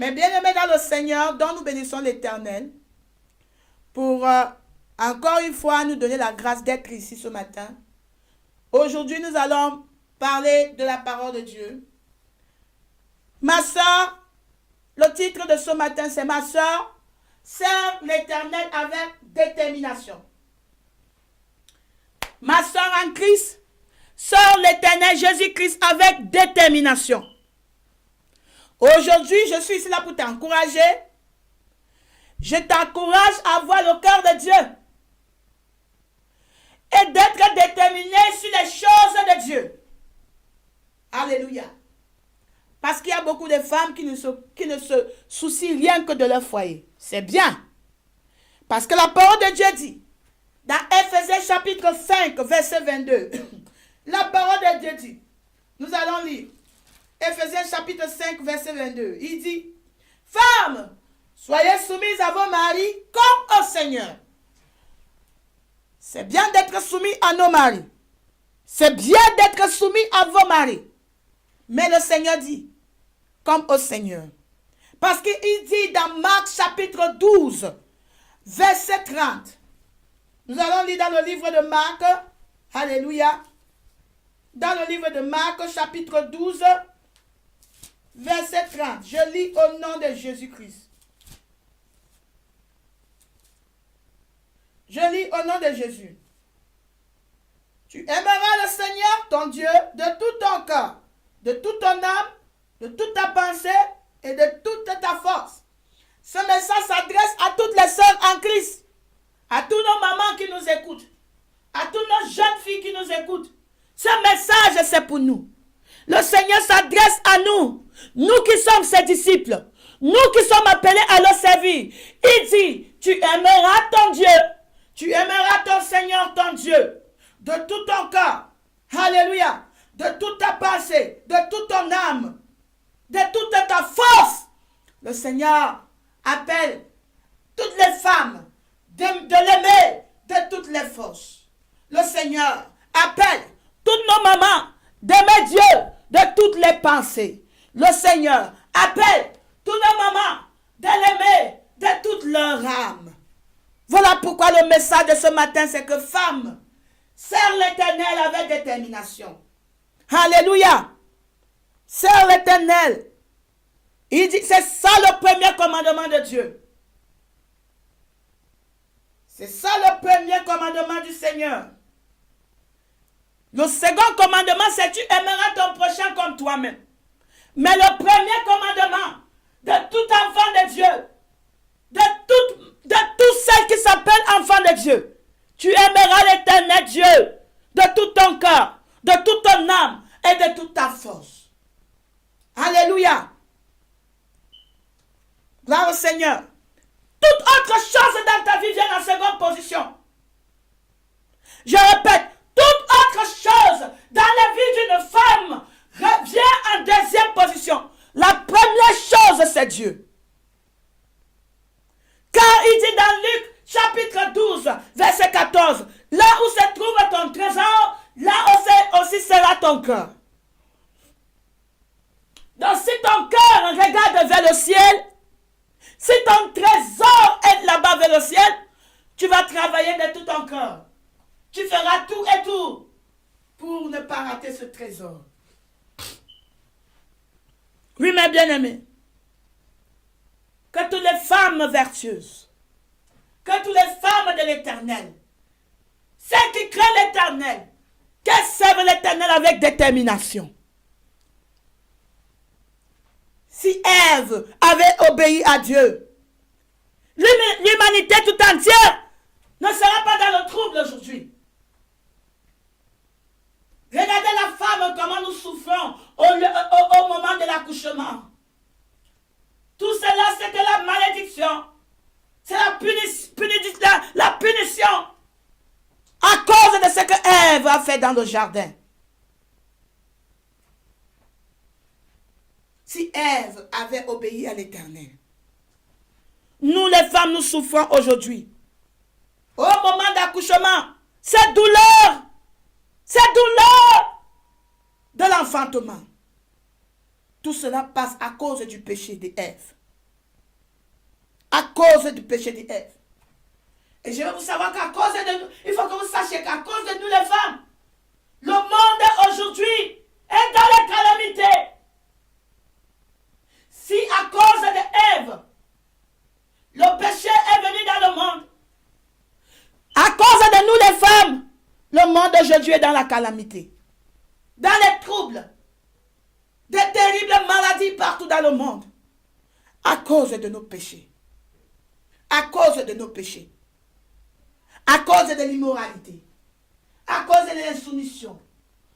Mes bien-aimés dans le Seigneur, dont nous bénissons l'Éternel, pour encore une fois nous donner la grâce d'être ici ce matin. Aujourd'hui, nous allons parler de la parole de Dieu. Ma soeur, le titre de ce matin, c'est ma soeur, sers l'Éternel avec détermination. Ma soeur en Christ, sers l'Éternel Jésus-Christ avec détermination. Aujourd'hui, je suis ici là pour t'encourager. Je t'encourage à avoir le cœur de Dieu et d'être déterminé sur les choses de Dieu. Alléluia. Parce qu'il y a beaucoup de femmes qui ne se soucient rien que de leur foyer. C'est bien. Parce que la parole de Dieu dit, dans Ephésiens chapitre 5, verset 22, la parole de Dieu dit, nous allons lire, Ephésiens chapitre 5, verset 22, il dit, femmes, soyez soumises à vos maris comme au Seigneur. C'est bien d'être soumis à nos maris. C'est bien d'être soumis à vos maris. Mais le Seigneur dit, comme au Seigneur. Parce qu'il dit dans Marc chapitre 12, verset 30. Nous allons lire dans le livre de Marc. Alléluia. Dans le livre de Marc chapitre 12, verset 30. Je lis au nom de Jésus-Christ. Je lis au nom de Jésus. Tu aimeras le Seigneur, ton Dieu, de tout ton cœur, de toute ton âme, de toute ta pensée et de toute ta force. Ce message s'adresse à toutes les sœurs en Christ, à tous nos mamans qui nous écoutent, à toutes nos jeunes filles qui nous écoutent. Ce message, c'est pour nous. Le Seigneur s'adresse à nous, nous qui sommes ses disciples, nous qui sommes appelés à le servir. Il dit, tu aimeras ton Dieu, tu aimeras ton Seigneur, ton Dieu, de tout ton cœur. Alléluia. De toute ta pensée, de toute ton âme, de toute ta force. Le Seigneur appelle toutes les femmes de l'aimer de toutes les forces. Le Seigneur appelle toutes nos mamans d'aimer Dieu de toutes les pensées. Le Seigneur appelle toutes nos mamans de l'aimer de toute leur âme. Voilà pourquoi le message de ce matin, c'est que femme, sers l'Éternel avec détermination. Alléluia. Sers l'Éternel. Il dit, c'est ça le premier commandement de Dieu. C'est ça le premier commandement du Seigneur. Le second commandement, c'est tu aimeras ton prochain comme toi-même. Mais le premier commandement de tout enfant de Dieu, de tous ceux qui s'appellent enfants de Dieu, tu aimeras l'Éternel Dieu de tout ton cœur, de toute ton âme et de toute ta force. Alléluia. Gloire au Seigneur. Toute autre chose dans ta vie vient en seconde position. Je répète, toute autre chose dans la vie d'une femme vient en deuxième position. La première chose, c'est Dieu. Car il dit dans Luc chapitre 12, verset 14, là où se trouve ton trésor, là aussi sera ton cœur. Donc si ton cœur regarde vers le ciel, si ton trésor est là-bas vers le ciel, tu vas travailler de tout ton cœur. Tu feras tout et tout pour ne pas rater ce trésor. Oui, mes bien-aimés, que toutes les femmes vertueuses, que toutes les femmes de l'Éternel, celles qui craignent l'Éternel, qu'elles servent l'Éternel avec détermination. Si Ève avait obéi à Dieu, l'humanité tout entière ne sera pas dans le trouble aujourd'hui. Regardez la femme, comment nous souffrons au moment de l'accouchement. Tout cela, c'était la malédiction. C'est la punition à cause de ce que Ève a fait dans le jardin. Si Ève avait obéi à l'Éternel, nous les femmes, nous souffrons aujourd'hui. Au moment d'accouchement, cette douleur de l'enfantement, tout cela passe à cause du péché d'Ève. À cause du péché d'Ève. Et je veux vous savoir qu'à cause de nous, il faut que vous sachiez qu'à cause de nous les femmes, le monde aujourd'hui est dans les calamités. Si à cause d'Ève, le péché est venu dans le monde, à cause de nous les femmes, le monde aujourd'hui est dans la calamité, dans les troubles, des terribles maladies partout dans le monde, à cause de nos péchés, à cause de nos péchés, à cause de l'immoralité, à cause de l'insoumission,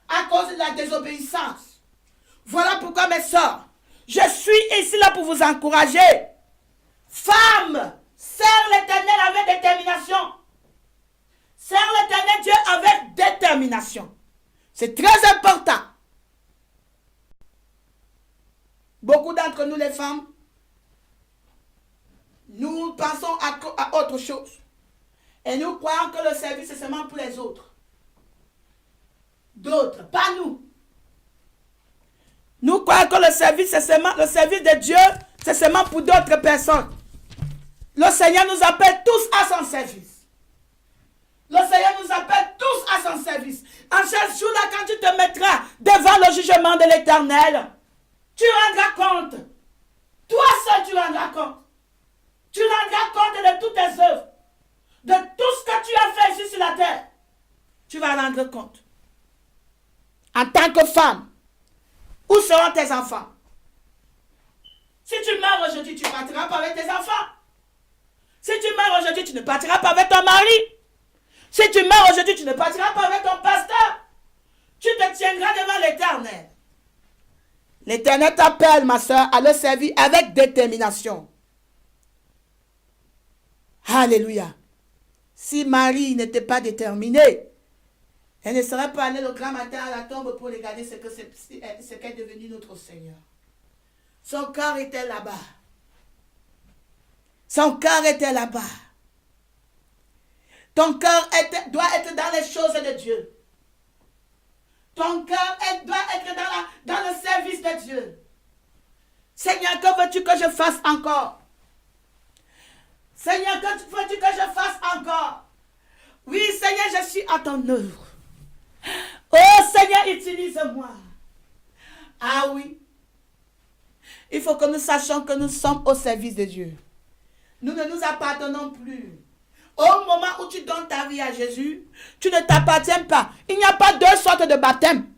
à cause de la désobéissance. Voilà pourquoi mes sœurs, je suis ici là pour vous encourager. Femmes, serre l'Éternel avec détermination. Serre l'Éternel Dieu avec détermination. C'est très important. Beaucoup d'entre nous les femmes, nous pensons à autre chose. Et nous croyons que le service c'est seulement pour les autres. D'autres, pas nous. Nous croyons que le service c'est seulement le service de Dieu, c'est seulement pour d'autres personnes. Le Seigneur nous appelle tous à son service. Le Seigneur nous appelle tous à son service. En ce jour-là, quand tu te mettras devant le jugement de l'Éternel, tu rendras compte. Toi seul, tu rendras compte. Tu rendras compte de toutes tes œuvres. De tout ce que tu as fait ici sur la terre. Tu vas rendre compte. En tant que femme, où seront tes enfants? Si tu meurs aujourd'hui, tu ne partiras pas avec tes enfants. Si tu meurs aujourd'hui, tu ne partiras pas avec ton mari. Si tu meurs aujourd'hui, tu ne partiras pas avec ton pasteur. Tu te tiendras devant l'Éternel. L'Éternel t'appelle, ma soeur, à le servir avec détermination. Alléluia. Si Marie n'était pas déterminée, elle ne serait pas allée le grand matin à la tombe pour regarder ce qu'est devenu notre Seigneur. Son cœur était là-bas. Son cœur était là-bas. Ton cœur doit être dans les choses de Dieu. Ton cœur doit être dans le service de Dieu. Seigneur, que veux-tu que je fasse encore? Seigneur, que veux-tu que je fasse encore? Oui, Seigneur, je suis à ton œuvre. Oh, Seigneur, utilise-moi. Ah oui. Il faut que nous sachions que nous sommes au service de Dieu. Nous ne nous appartenons plus. Au moment où tu donnes ta vie à Jésus, tu ne t'appartiens pas. Il n'y a pas deux sortes de baptême.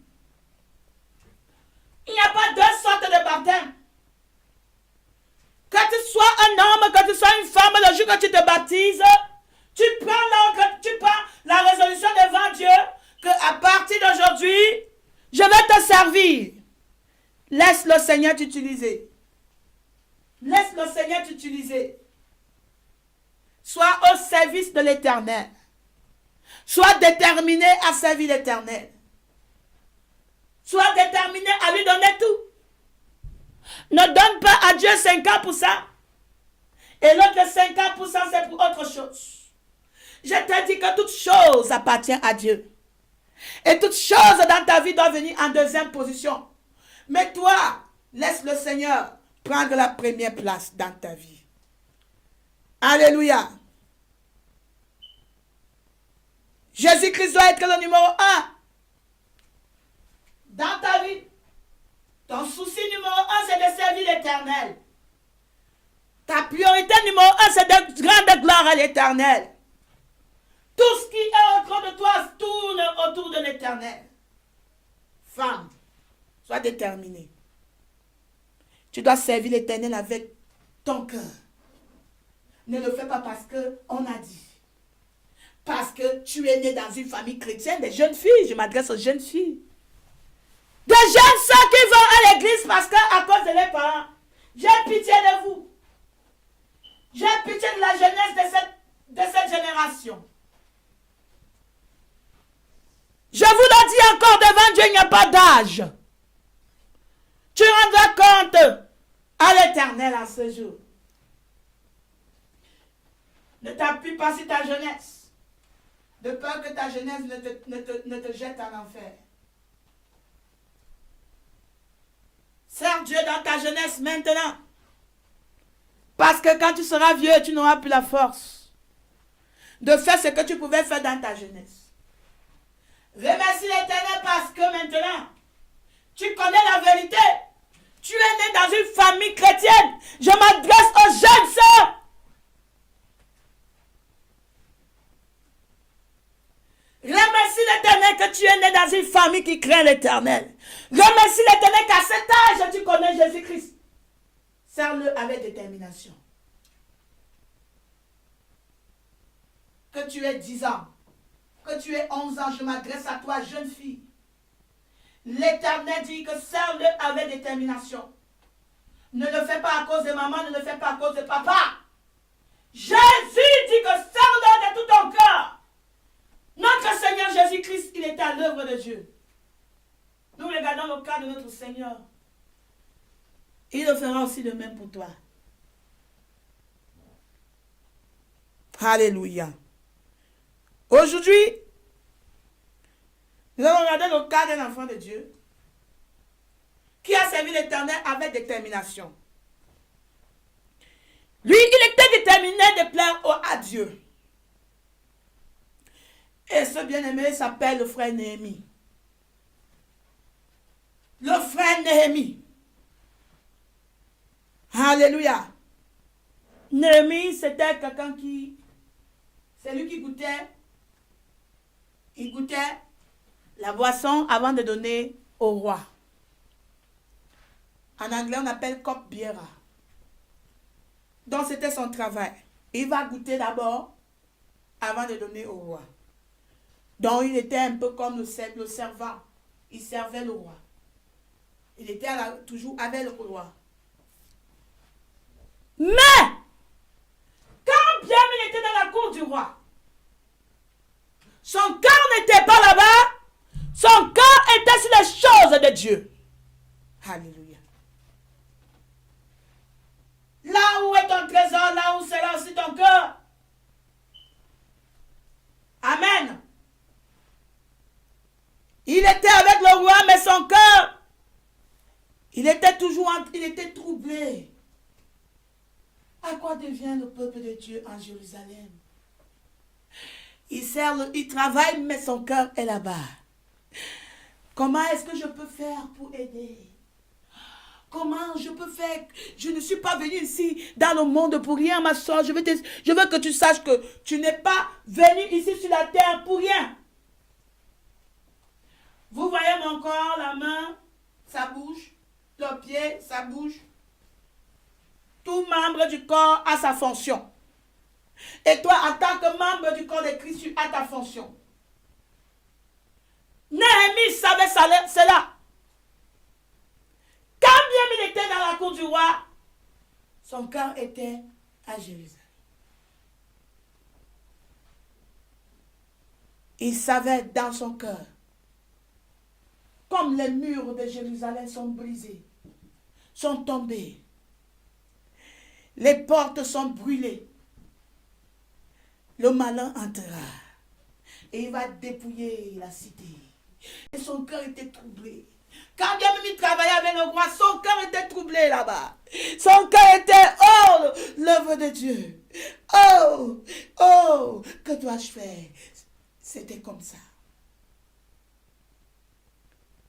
Il n'y a pas deux sortes de baptême. Que tu sois un homme, que tu sois une femme, le jour que tu te baptises, tu prends la résolution devant Dieu que à partir d'aujourd'hui, je vais te servir. Laisse le Seigneur t'utiliser. Laisse le Seigneur t'utiliser. Sois au service de l'Éternel. Sois déterminé à servir l'Éternel. Sois déterminé à lui donner tout. Ne donne pas à Dieu 50%. Et l'autre 50% c'est pour autre chose. Je te dis que toute chose appartient à Dieu. Et toute chose dans ta vie doit venir en deuxième position. Mais toi, laisse le Seigneur prendre la première place dans ta vie. Alléluia. Jésus-Christ doit être le numéro 1 dans ta vie. Ton souci numéro 1, c'est de servir l'Éternel. Ta priorité numéro 1, c'est de rendre gloire à l'Éternel. Tout ce qui est autour de toi tourne autour de l'Éternel. Femme, sois déterminée. Tu dois servir l'Éternel avec ton cœur. Ne le fais pas parce qu'on a dit. Parce que tu es né dans une famille chrétienne, des jeunes filles. Je m'adresse aux jeunes filles. Des jeunes sœurs qui vont à l'église parce qu'à cause de leurs parents. J'ai pitié de vous. J'ai pitié de la jeunesse de cette génération. Je vous le dis encore, devant Dieu, il n'y a pas d'âge. Tu rendras compte à l'Éternel en ce jour. Ne t'appuie pas sur ta jeunesse, de peur que ta jeunesse ne te jette en enfer. Sers Dieu dans ta jeunesse maintenant. Parce que quand tu seras vieux, tu n'auras plus la force de faire ce que tu pouvais faire dans ta jeunesse. Remercie l'Éternel parce que maintenant, tu connais la vérité. Tu es né dans une famille chrétienne. Je m'adresse aux jeunes sœurs. Remercie l'Éternel que tu es né dans une famille qui craint l'Éternel. Remercie l'Éternel qu'à cet âge, tu connais Jésus-Christ. Serre-le avec détermination. Que tu aies 10 ans, que tu aies 11 ans, je m'adresse à toi, jeune fille. L'Éternel dit que serre-le avec détermination. Ne le fais pas à cause de maman, ne le fais pas à cause de papa. Jésus dit que serre-le de tout ton cœur. Notre Seigneur Jésus-Christ, il était à l'œuvre de Dieu. Nous regardons le cas de notre Seigneur. Il le fera aussi de même pour toi. Alléluia. Aujourd'hui, nous allons regarder le cas d'un enfant de Dieu qui a servi l'Éternel avec détermination. Lui, il était déterminé de plaire à Dieu. Et ce bien-aimé s'appelle le frère Néhémie. Le frère Néhémie. Alléluia. Néhémie, c'était quelqu'un qui... C'est lui qui goûtait. Il goûtait la boisson avant de donner au roi. En anglais, on appelle cup bearer. Donc, c'était son travail. Il va goûter d'abord avant de donner au roi. Donc, il était un peu comme le servant. Il servait le roi. Il était toujours avec le roi. Mais, quand bien il était dans la cour du roi, son cœur n'était pas là-bas, son cœur était sur les choses de Dieu. Alléluia. Là où est ton trésor, là où sera aussi ton cœur. Amen. Il était avec le roi, mais son cœur, il était troublé. À quoi devient le peuple de Dieu en Jérusalem? Il travaille, mais son cœur est là-bas. Comment est-ce que je peux faire pour aider? Comment je peux faire? Je ne suis pas venu ici dans le monde pour rien, ma soeur. Je veux que tu saches que tu n'es pas venu ici sur la terre pour rien. Vous voyez mon corps, la main, ça bouge. Le pied, ça bouge. Tout membre du corps a sa fonction. Et toi, en tant que membre du corps de Christ, tu as ta fonction. Néhémie savait cela. Quand bien il était dans la cour du roi, son cœur était à Jérusalem. Il savait dans son cœur, comme les murs de Jérusalem sont brisés, sont tombés, les portes sont brûlées, le malin entrera et il va dépouiller la cité. Et son cœur était troublé. Quand bien même il travaillait avec le roi, son cœur était troublé là-bas. Son cœur était, oh, l'œuvre de Dieu. Oh, oh, que dois-je faire? C'était comme ça.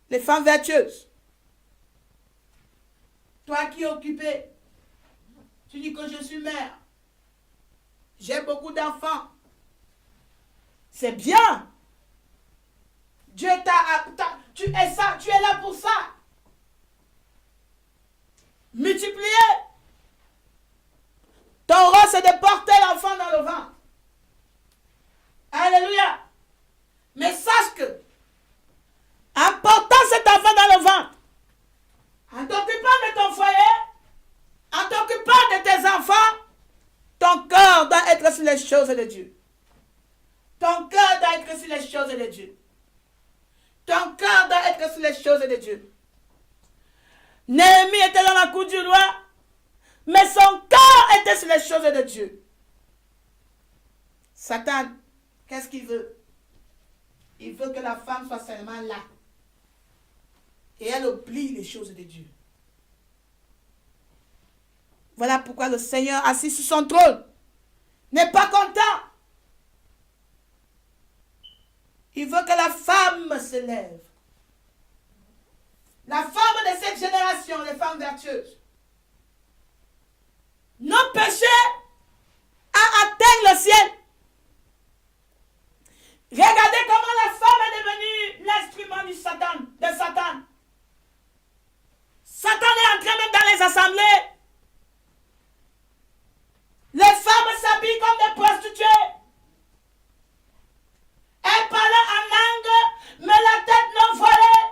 Les femmes vertueuses. Toi qui es occupé, tu dis que je suis mère. J'ai beaucoup d'enfants. C'est bien. Dieu tu es là pour ça. Multiplier. Ton rôle, c'est de porter l'enfant dans le ventre. Alléluia. Mais sache que, en portant cet enfant dans le ventre, en t'occupant de ton foyer, en t'occupant de tes enfants, ton cœur doit être sur les choses de Dieu. Ton cœur doit être sur les choses de Dieu. Ton cœur doit être sur les choses de Dieu. Néhémie était dans la cour du roi, mais son cœur était sur les choses de Dieu. Satan, qu'est-ce qu'il veut? Il veut que la femme soit seulement là. Et elle oublie les choses de Dieu. Voilà pourquoi le Seigneur, assis sur son trône, n'est pas content. Il veut que la femme se lève. La femme de cette génération, les femmes vertueuses. Nos péchés atteignent le ciel. Regardez comment la femme est devenue l'instrument de Satan. Satan est entré même dans les assemblées. Les femmes s'habillent comme des prostituées. Elles parlaient en langue, mais la tête non voilée.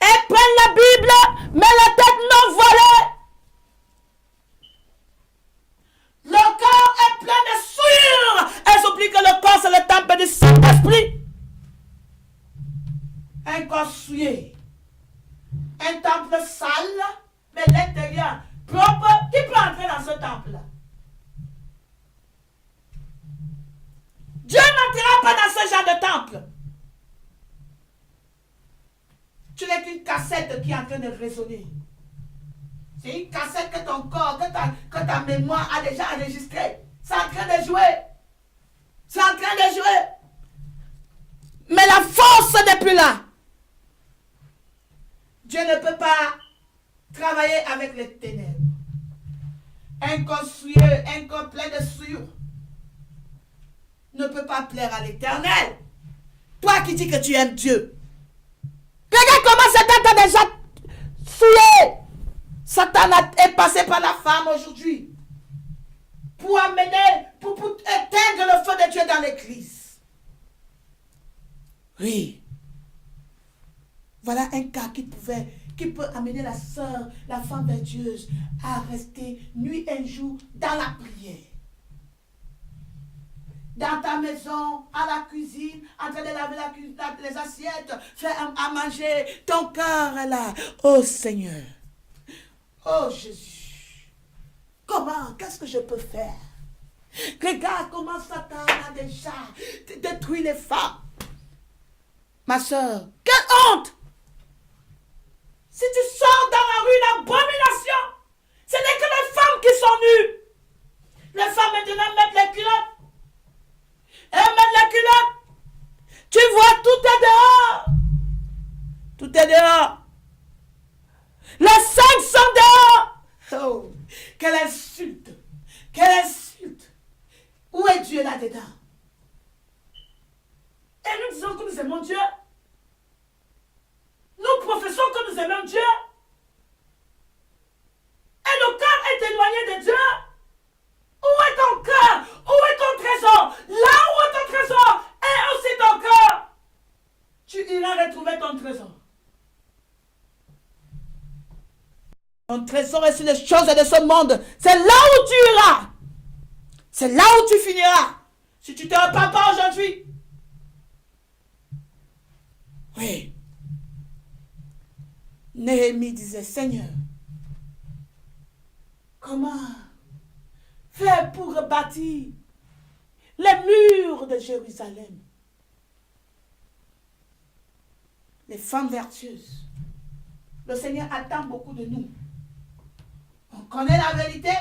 Elles prennent la Bible, mais la tête non voilée. Le corps est plein de souillure. Elles oublient que le corps, c'est le temple du Saint-Esprit. Un corps souillé. Un temple sale, mais l'intérieur propre. Qui peut entrer dans ce temple-là? Dieu n'entrera pas dans ce genre de temple. Tu n'es qu'une cassette qui est en train de résonner. C'est une cassette que ton corps, que ta mémoire a déjà enregistrée. C'est en train de jouer. C'est en train de jouer. Mais la force n'est plus là. Dieu ne peut pas travailler avec les ténèbres. Un corps souilleux, un corps plein de souillure ne peut pas plaire à l'Éternel. Toi qui dis que tu aimes Dieu. Regarde comment Satan t'a déjà souillé. Satan est passé par la femme aujourd'hui pour amener, pour éteindre le feu de Dieu dans l'église. Oui. Voilà un cas qui peut amener la sœur, la femme vertueuse à rester nuit et jour dans la prière. Dans ta maison, à la cuisine, en train de laver les assiettes, faire à manger, ton cœur est là. Oh Seigneur, oh Jésus, comment, qu'est-ce que je peux faire? Regarde comment Satan a déjà détruit les femmes. Ma soeur, quelle honte! Si tu sors dans la rue, l'abomination, ce n'est que les femmes qui sont nues. Les femmes maintenant mettent les culottes. Elles mettent les culottes. Tu vois, tout est dehors. Tout est dehors. Les seins sont dehors. Oh, quelle insulte. Quelle insulte. Où est Dieu là-dedans? Et nous disons que nous aimons Dieu. Nous professons que nous aimons Dieu. Et le cœur est éloigné de Dieu. Où est ton cœur? Où est ton trésor? Là où est ton trésor est aussi ton cœur. Tu iras retrouver ton trésor. Ton trésor est sur les choses de ce monde. C'est là où tu iras. C'est là où tu finiras. Si tu ne te repens pas aujourd'hui. Oui. Néhémie disait, Seigneur, comment faire pour rebâtir les murs de Jérusalem? Les femmes vertueuses. Le Seigneur attend beaucoup de nous. On connaît la vérité.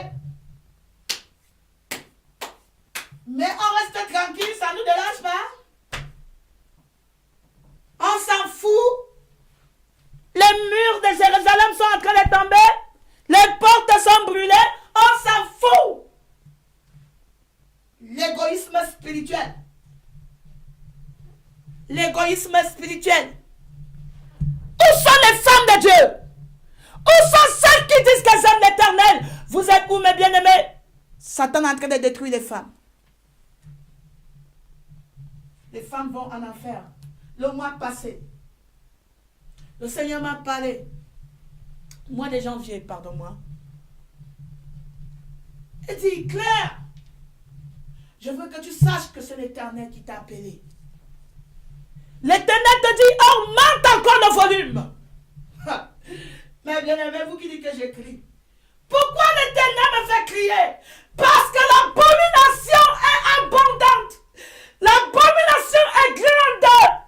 Mais on reste tranquille, ça ne nous dérange pas. On s'en fout. Les murs de Jérusalem sont en train de tomber. Les portes sont brûlées. On s'en fout. L'égoïsme spirituel. L'égoïsme spirituel. Où sont les femmes de Dieu? Où sont celles qui disent qu'elles aiment l'Éternel? Vous êtes où, mes bien-aimés? Satan est en train de détruire les femmes. Les femmes vont en enfer. Le mois passé, le Seigneur m'a parlé. Mois de janvier, pardon-moi. Il dit, Claire, je veux que tu saches que c'est l'Éternel qui t'a appelé. L'Éternel te dit, augmente encore le volume. Mais bien aimé, vous qui dites que j'écris. Pourquoi l'Éternel me fait crier? Parce que l'abomination est abondante. L'abomination est grande.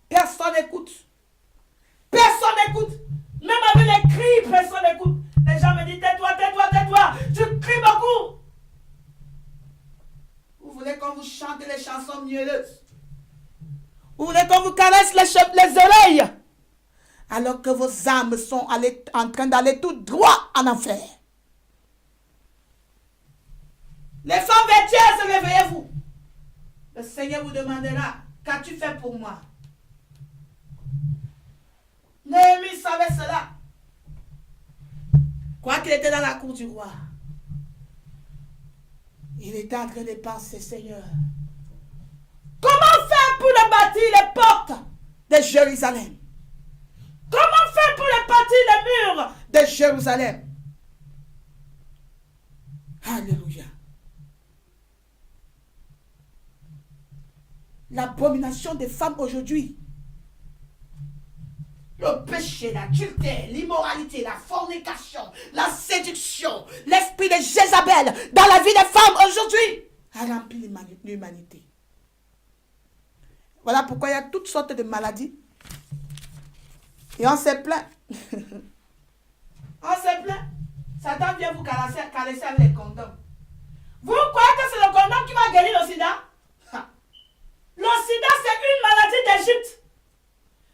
Personne n'écoute. Personne n'écoute. Même avec les cris, personne n'écoute. Les gens me disent, tais-toi, tais-toi, tais-toi. Tu cries beaucoup. Vous voulez qu'on vous chante les chansons mielleuses. Vous voulez qu'on vous caresse les oreilles. Alors que vos âmes sont en train d'aller tout droit en enfer. Les femmes vertueuses, réveillez-vous. Le Seigneur vous demandera, qu'as-tu fait pour moi? Néhémie savait cela. Quoi qu'il était dans la cour du roi, il était en train de penser, Seigneur, comment faire pour le bâtir les portes de Jérusalem? Comment faire pour le bâtir les murs de Jérusalem? Alléluia. L'abomination des femmes aujourd'hui, le péché, l'adultère, l'immoralité, la fornication, la séduction, l'esprit de Jézabel dans la vie des femmes aujourd'hui a rempli l'humanité. Voilà pourquoi il y a toutes sortes de maladies. Et on se plaint. On se plaint. Satan vient vous caresser avec les condoms. Vous croyez que c'est le condom qui va guérir le sida? Le sida, c'est une maladie d'Égypte.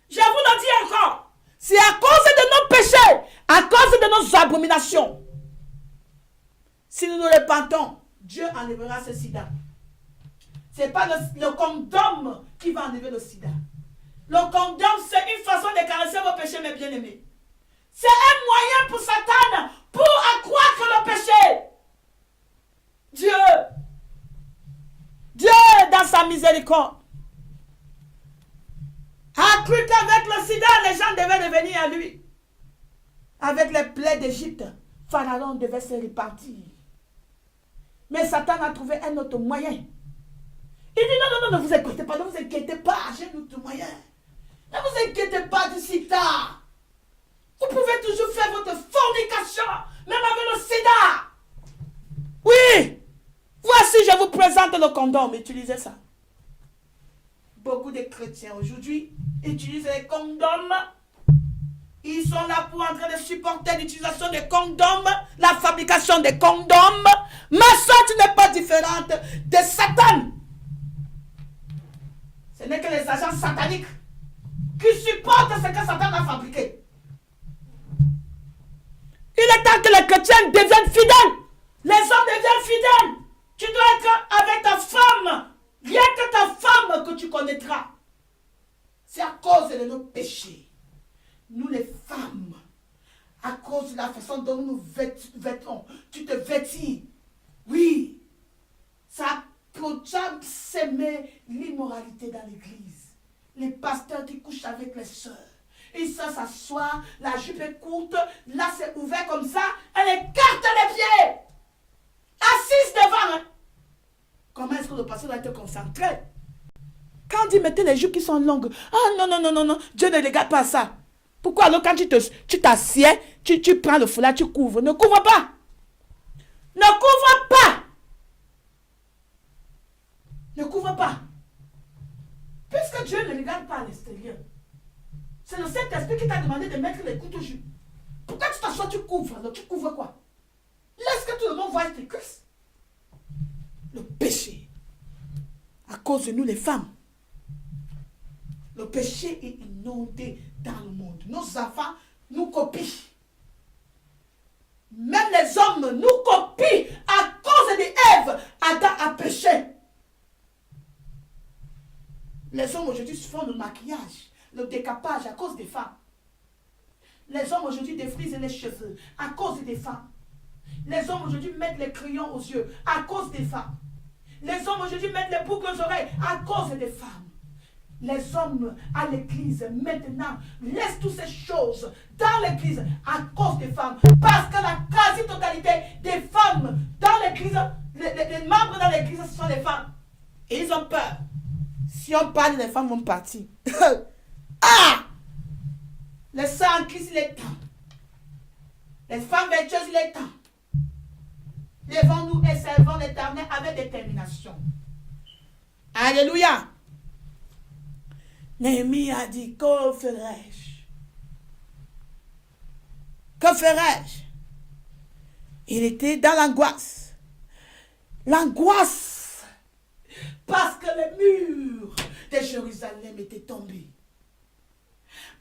Je vous le dis encore. C'est à cause de nos péchés, à cause de nos abominations. Si nous nous repentons, Dieu enlèvera ce sida. Ce n'est pas le condom qui va enlever le sida. Le condom, c'est une façon de caresser vos péchés, mes bien-aimés. C'est un moyen pour Satan pour accroître le péché. Dieu, dans sa miséricorde, a cru qu'avec le sida, les gens devaient revenir à lui. Avec les plaies d'Égypte, Pharaon devait se repentir. Mais Satan a trouvé un autre moyen. Il dit non, ne vous inquiétez pas, ne vous inquiétez pas, j'ai un autre moyen. Ne vous inquiétez pas du sida. Vous pouvez toujours faire votre fornication, même avec le sida. Oui, voici, je vous présente le condom, utilisez ça. Beaucoup de chrétiens aujourd'hui utilisent les condoms. Ils sont là pour en train de supporter l'utilisation des condoms, la fabrication des condoms. Ma soeur, tu n'es pas différente de Satan. Ce n'est que les agents sataniques qui supportent ce que Satan a fabriqué. Il est temps que les chrétiens deviennent fidèles. Les hommes deviennent fidèles. Tu dois être avec ta femme. Rien que ta femme que tu connaîtras. C'est à cause de nos péchés. Nous les femmes, à cause de la façon dont nous vêtons, tu te vêtis. Oui, ça a s'aimer l'immoralité dans l'église. Les pasteurs qui couchent avec les sœurs. Ils s'assoient, la jupe est courte, là c'est ouvert comme ça, elle écarte les pieds. Assise devant. Hein. Comment est-ce que le pasteur doit être concentré? Quand on dit mettez les jupes qui sont longues, ah non, Dieu ne regarde pas ça. Pourquoi alors quand tu t'assieds, tu prends le foulard, tu couvres? Ne couvre pas. Ne couvre pas. Ne couvre pas. Puisque Dieu ne regarde pas à l'extérieur. C'est le Saint-Esprit qui t'a demandé de mettre les couteaux jupes. Pourquoi tu t'assois, tu couvres? Alors tu couvres quoi? Laisse que tout le monde voie tes cuisses. Le péché. À cause de nous les femmes. Le péché est inondé dans le monde. Nos enfants nous copient. Même les hommes nous copient à cause d'Ève. Adam a péché. Les hommes aujourd'hui font le maquillage, le décapage à cause des femmes. Les hommes aujourd'hui défrisent les cheveux à cause des femmes. Les hommes aujourd'hui mettent les crayons aux yeux à cause des femmes. Les hommes aujourd'hui mettent les boucles aux oreilles à cause des femmes. Les hommes à l'église maintenant laissent toutes ces choses dans l'église à cause des femmes. Parce que la quasi-totalité des femmes dans l'église, les membres dans l'église, ce sont les femmes. Et ils ont peur. Si on parle, les femmes vont partir. Ah! Les saints en Christ, il est temps. Les femmes vertueuses, il est temps. Levons-nous et servons l'Éternel avec détermination. Alléluia. Néhémie a dit, que ferai-je? Que ferais-je? Il était dans l'angoisse. L'angoisse. Parce que les murs de Jérusalem étaient tombés.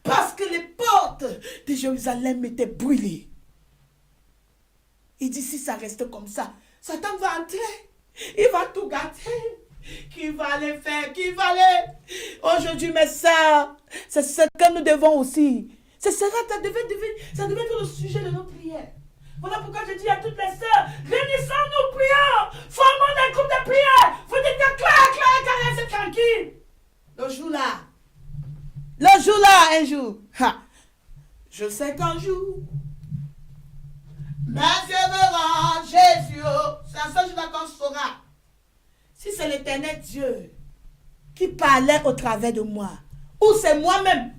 Parce que les portes de Jérusalem étaient brûlées. Il dit, si ça reste comme ça, Satan va entrer. Il va tout gâter. Qui va les faire? Qui va les... Aujourd'hui, mes sœurs, c'est ce que nous devons aussi. Ça devait être le sujet de nos prières. Voilà pourquoi je dis à toutes les sœurs, réunissons-nous, prions, formons des groupes de prière. Vous dites que clair, c'est tranquille. Le jour-là, un jour. Je sais qu'un jour, mes yeux verront Jésus. C'est à ce jour-là qu'on saura. Si c'est l'Éternel Dieu qui parlait au travers de moi, ou c'est moi-même.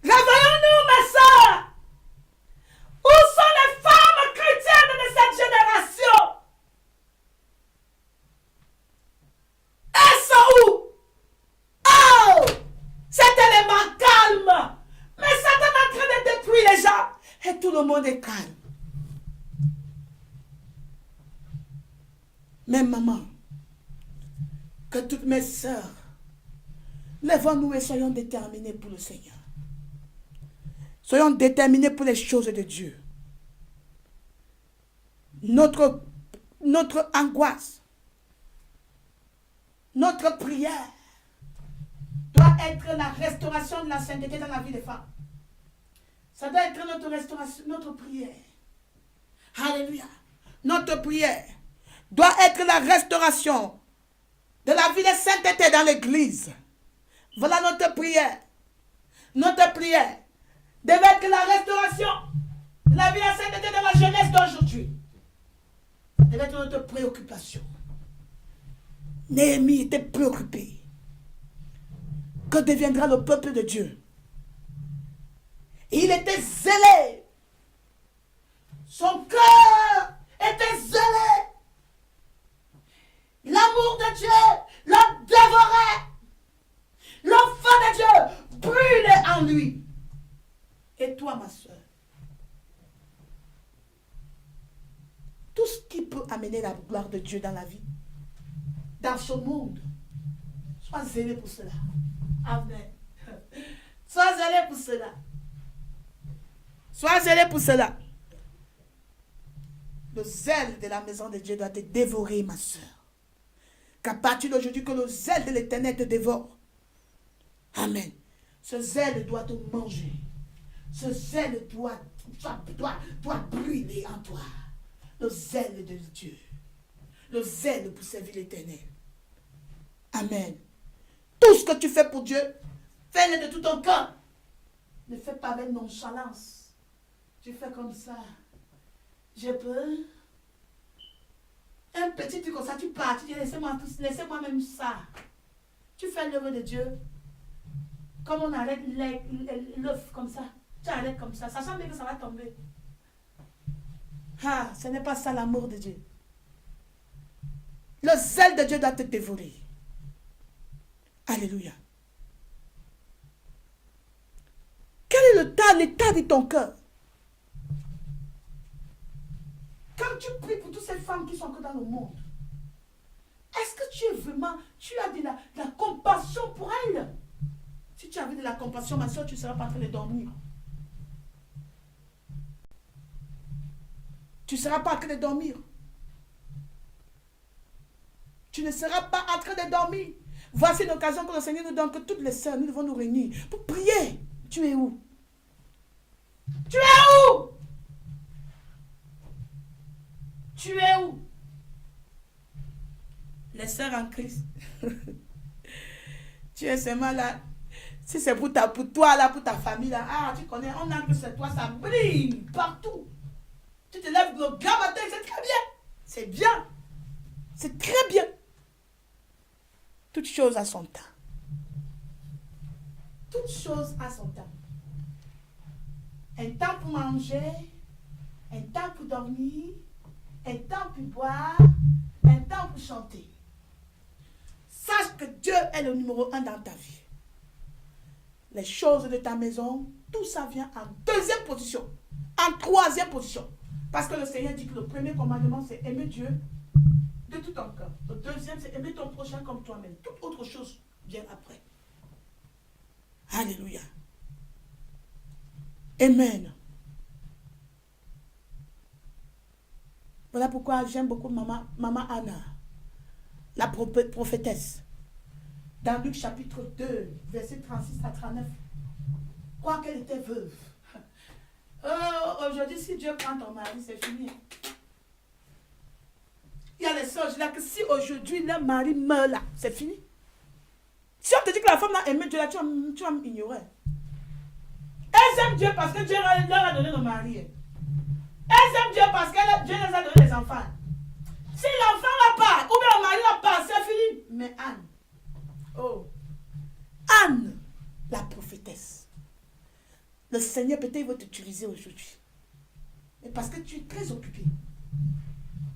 Réveillons-nous, mes soeurs. Où sont les femmes chrétiennes de cette génération? Elles sont où? Oh! C'est tellement calme. Mais Satan est en train de détruire les gens. Et tout le monde est calme. Mais maman, que toutes mes sœurs, lèvons-nous et soyons déterminés pour le Seigneur. Soyons déterminés pour les choses de Dieu. Notre angoisse, notre prière doit être la restauration de la sainteté dans la vie des femmes. Ça doit être notre restauration, notre prière. Alléluia. Notre prière doit être la restauration de la vie de sainteté dans l'église. Voilà notre prière. Notre prière devait être la restauration de la vie de sainteté dans la jeunesse d'aujourd'hui. Ça devait être notre préoccupation. Néhémie était préoccupé. Que deviendra le peuple de Dieu? Il était zélé. Son cœur était zélé. L'amour de Dieu le dévorait. Le feu de Dieu brûlait en lui. Et toi, ma soeur, tout ce qui peut amener la gloire de Dieu dans la vie, dans ce monde, sois zélé pour cela. Amen. Sois zélé pour cela. Sois zélé pour cela. Le zèle de la maison de Dieu doit te dévorer, ma soeur. Qu'à partir d'aujourd'hui, que le zèle de l'Éternel te dévore. Amen. Ce zèle doit te manger. Ce zèle doit brûler en toi. Le zèle de Dieu. Le zèle pour servir l'Éternel. Amen. Tout ce que tu fais pour Dieu, fais-le de tout ton cœur. Ne fais pas avec nonchalance. Tu fais comme ça. J'ai peur. Un petit truc comme ça, tu pars, tu dis laissez-moi même ça. Tu fais l'œuvre de Dieu. Comme on arrête l'œuf comme ça. Tu arrêtes comme ça. Ça semble que ça va tomber. Ah, ce n'est pas ça l'amour de Dieu. Le zèle de Dieu doit te dévorer. Alléluia. Quel est l'état de ton cœur? Quand tu pries pour toutes ces femmes qui sont encore dans le monde, est-ce que tu as de la compassion pour elles? Si tu avais de la compassion, ma soeur, tu ne seras pas en train de dormir. Tu ne seras pas en train de dormir. Tu ne seras pas en train de dormir. Voici une occasion que le Seigneur nous donne, que toutes les sœurs, nous devons nous réunir pour prier. Tu es où? Tu es où? Tu es où? Les sœurs en Christ. Tu es seulement là. Si c'est pour toi, là, pour ta famille, là. Ah, tu connais, on a que c'est toi, ça brille partout. Tu te lèves le grand matin, c'est très bien. C'est bien. C'est très bien. Toute chose à son temps. Toute chose à son temps. Un temps pour manger, un temps pour dormir, un temps pour boire, un temps pour chanter. Sache que Dieu est le numéro 1 dans ta vie. Les choses de ta maison tout ça vient en deuxième position, en troisième position. Parce que le Seigneur dit que le premier commandement, c'est aimer Dieu de tout ton cœur. Le deuxième, c'est aimer ton prochain comme toi-même. Toute autre chose vient après. Alléluia. Amen. Voilà pourquoi j'aime beaucoup maman Anna, la prophétesse. Dans Luc chapitre 2, verset 36 à 39. Quoi qu'elle était veuve. Aujourd'hui, si Dieu prend ton mari, c'est fini. Il y a les soeurs là que si aujourd'hui leur mari meurt là, c'est fini. Si on te dit que la femme a aimé Dieu là, tu vas m'ignorer. Elles aiment Dieu parce que Dieu leur a donné le mari. Elles aiment Dieu parce que Dieu les a donné les enfants. Si l'enfant n'a pas, ou bien le mari n'a pas, c'est fini. Mais Anne, oh, Anne, la prophétesse, le Seigneur peut-être va t'utiliser aujourd'hui. Mais parce que tu es très occupé.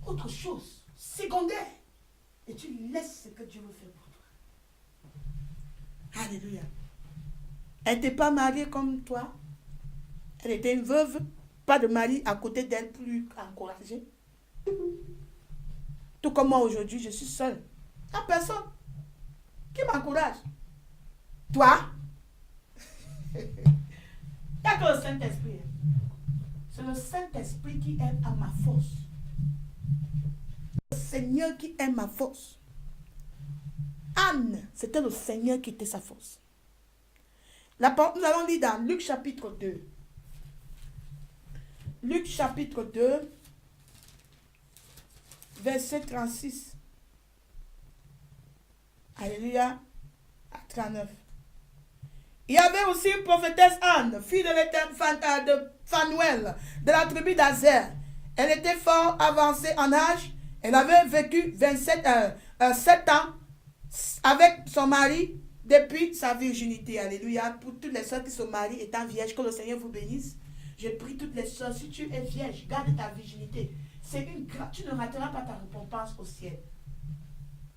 Autre chose, secondaire. Et tu laisses ce que Dieu veut faire pour toi. Alléluia. Elle n'était pas mariée comme toi. Elle était une veuve. Pas de mari à côté d'elle pour lui encourager. Tout comme moi aujourd'hui, je suis seule. Il n'y a personne qui m'encourage. Toi? Il n'y a que le Saint-Esprit. C'est le Saint-Esprit qui aime à ma force. Le Seigneur qui aime ma force. Anne, c'était le Seigneur qui était sa force. Nous allons lire dans Luc chapitre 2. Luc chapitre 2, verset 36. Alléluia. À 39. Il y avait aussi une prophétesse Anne, fille de Phanuel, de la tribu d'Azer. Elle était fort avancée en âge. Elle avait vécu 7 ans avec son mari depuis sa virginité. Alléluia. Pour toutes les soeurs qui se marient étant vierges, que le Seigneur vous bénisse. Je prie toutes les soeurs, si tu es vierge, garde ta virginité. C'est une grâce. Tu ne rateras pas ta récompense au ciel.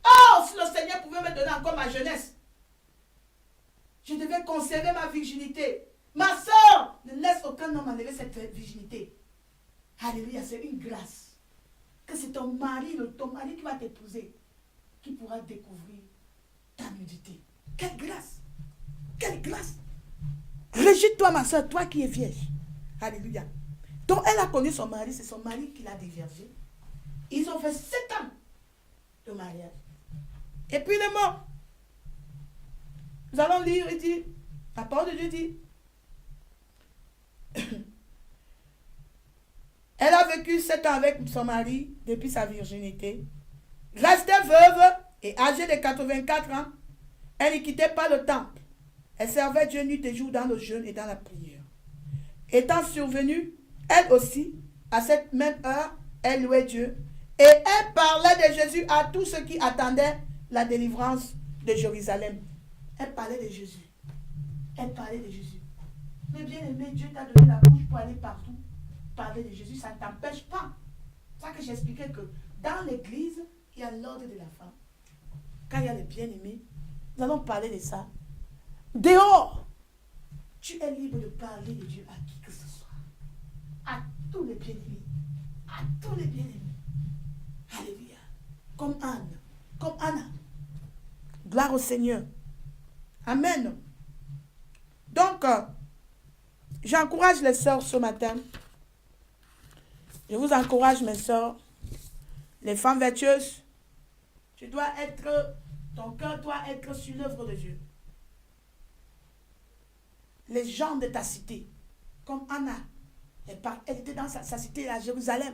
Oh, si le Seigneur pouvait me donner encore ma jeunesse, je devais conserver ma virginité. Ma soeur, ne laisse aucun homme enlever cette virginité. Alléluia, c'est une grâce. Que c'est ton mari qui va t'épouser, qui pourra découvrir ta nudité. Quelle grâce! Quelle grâce! Régis-toi, ma soeur, toi qui es vierge. Alléluia. Donc, elle a connu son mari, c'est son mari qui l'a dévergé. Ils ont fait 7 ans de mariage. Et puis, il est mort. Nous allons lire, il dit, la parole de Dieu dit, elle a vécu 7 ans avec son mari depuis sa virginité. Restée veuve et âgée de 84 ans, elle ne quittait pas le temple. Elle servait Dieu nuit et jour dans le jeûne et dans la prière. Étant survenue, elle aussi, à cette même heure, elle louait Dieu. Et elle parlait de Jésus à tous ceux qui attendaient la délivrance de Jérusalem. Elle parlait de Jésus. Elle parlait de Jésus. Mais bien aimé, Dieu t'a donné la bouche pour aller partout. Parler de Jésus, ça ne t'empêche pas. C'est ça que j'expliquais que dans l'église, il y a l'ordre de la femme. Quand il y a les bien-aimés, nous allons parler de ça. Dehors, tu es libre de parler de Dieu à qui que ce soit. À tous les bien-aimés. À tous les bien-aimés. Alléluia. Comme Anne. Comme Anna. Gloire au Seigneur. Amen. Donc, j'encourage les sœurs ce matin. Je vous encourage, mes sœurs. Les femmes vertueuses. Ton cœur doit être sur l'œuvre de Dieu. Les gens de ta cité, comme Anna, elle était dans sa cité à Jérusalem.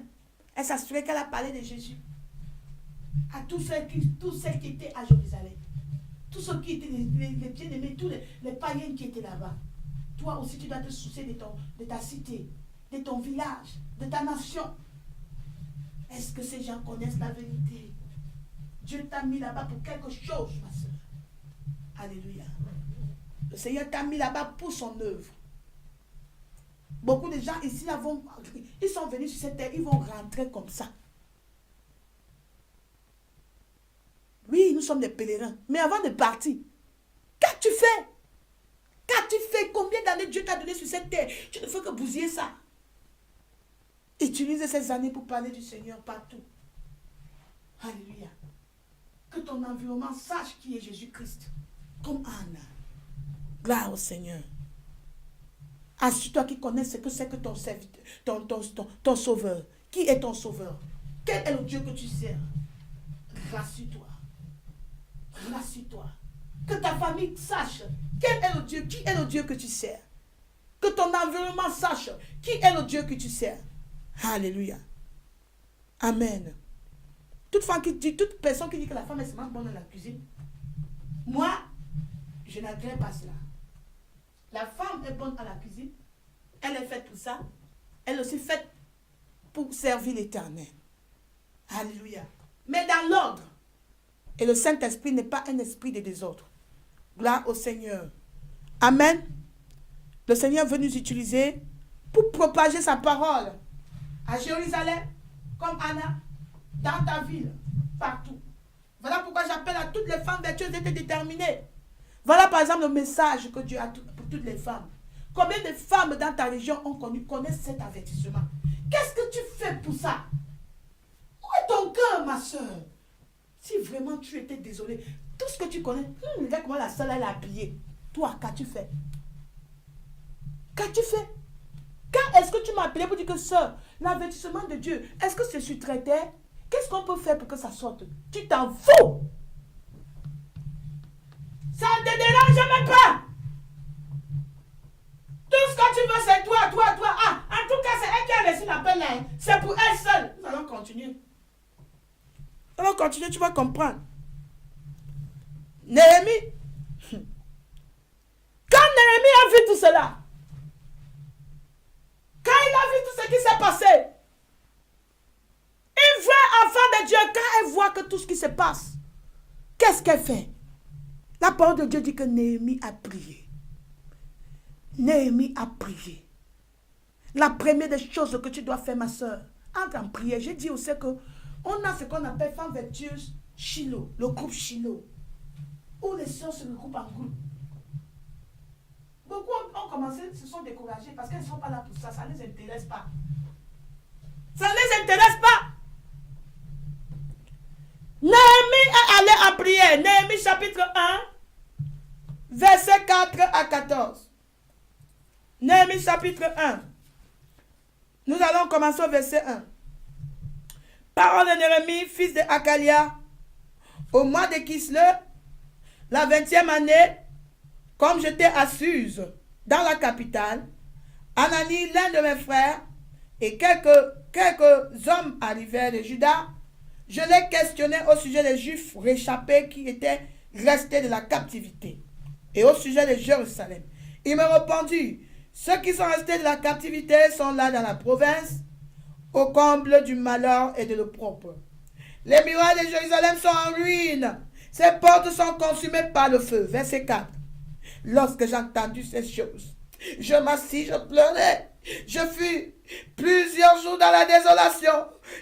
Elle s'assurait qu'elle a parlé de Jésus à tous ceux qui étaient à Jérusalem. Tous ceux qui étaient les bien-aimés, tous les païens qui étaient là-bas. Toi aussi, tu dois te soucier de ta cité, de ton village, de ta nation. Est-ce que ces gens connaissent la vérité? Dieu t'a mis là-bas pour quelque chose, ma soeur. Alléluia. Le Seigneur t'a mis là-bas pour son œuvre. Beaucoup de gens ici, là, ils sont venus sur cette terre, ils vont rentrer comme ça. Oui, nous sommes des pèlerins. Mais avant de partir, qu'as-tu fait? Qu'as-tu fait? Combien d'années Dieu t'a donné sur cette terre? Tu ne fais que bousiller ça. Utilise ces années pour parler du Seigneur partout. Alléluia. Que ton environnement sache qui est Jésus-Christ. Comme Anna. Gloire au Seigneur. Assure-toi qu'il connaisse ce que c'est que ton serviteur, ton sauveur. Qui est ton sauveur? Quel est le Dieu que tu sers? Rassure-toi. Rassure-toi. Que ta famille sache quel est le Dieu, qui est le Dieu que tu sers. Que ton environnement sache qui est le Dieu que tu sers. Alléluia. Amen. Toute personne qui dit que la femme est seulement bonne dans la cuisine, moi, je n'agrée pas cela. La femme est bonne à la cuisine. Elle est faite pour ça. Elle est aussi faite pour servir l'Éternel. Alléluia. Mais dans l'ordre. Et le Saint-Esprit n'est pas un esprit de désordre. Gloire au Seigneur. Amen. Le Seigneur veut nous utiliser pour propager sa parole. À Jérusalem, comme Anna, dans ta ville, partout. Voilà pourquoi j'appelle à toutes les femmes vertueuses d'être déterminées. Voilà par exemple le message que Dieu a pour toutes les femmes. Combien de femmes dans ta région connaissent cet avertissement? Qu'est-ce que tu fais pour ça? Où est ton cœur, ma soeur? Si vraiment tu étais désolé, tout ce que tu connais, regarde comment la soeur elle a habillé. Toi, qu'as-tu fait? Qu'as-tu fait? Quand est-ce que tu m'as appelé pour dire que soeur, l'avertissement de Dieu, est-ce que c'est sur traiteur? Qu'est-ce qu'on peut faire pour que ça sorte? Tu t'en fous! Ça ne te dérange même pas! Tout ce que tu veux, c'est toi. Ah, en tout cas, c'est elle qui a reçu l'appel là. C'est pour elle seule. Nous allons continuer. Tu vas comprendre. Néhémie. Quand Néhémie a vu tout cela, quand il a vu tout ce qui s'est passé, une vraie enfant de Dieu, quand elle voit que tout ce qui se passe, qu'est-ce qu'elle fait? La parole de Dieu dit que Néhémie a prié. Néhémie a prié. La première des choses que tu dois faire, ma soeur, entre en prière. J'ai dit aussi que on a ce qu'on appelle Femmes vertueuses Shiloh, le groupe Shiloh, où les sœurs se regroupent en groupe. Beaucoup ont commencé, se sont découragés parce qu'elles ne sont pas là pour ça, ça ne les intéresse pas. Ça ne les intéresse pas. Néhémie est allé en prière. Néhémie chapitre 1, verset 4 à 14. Néhémie chapitre 1. Nous allons commencer au verset 1. Parole de Néhémie, fils de Hakalia, au mois de Kislev, la 20e année, comme j'étais à Suse, dans la capitale, Anani, l'un de mes frères, et quelques hommes arrivèrent de Juda. Je les questionnais au sujet des Juifs réchappés qui étaient restés de la captivité et au sujet de Jérusalem. Ils me répondirent, ceux qui sont restés de la captivité sont là dans la province, au comble du malheur et de l'opprobre. Les murailles de Jérusalem sont en ruine. Ses portes sont consumées par le feu. Verset 4. Lorsque j'ai entendu ces choses, je m'assis, je pleurais. Je fus plusieurs jours dans la désolation.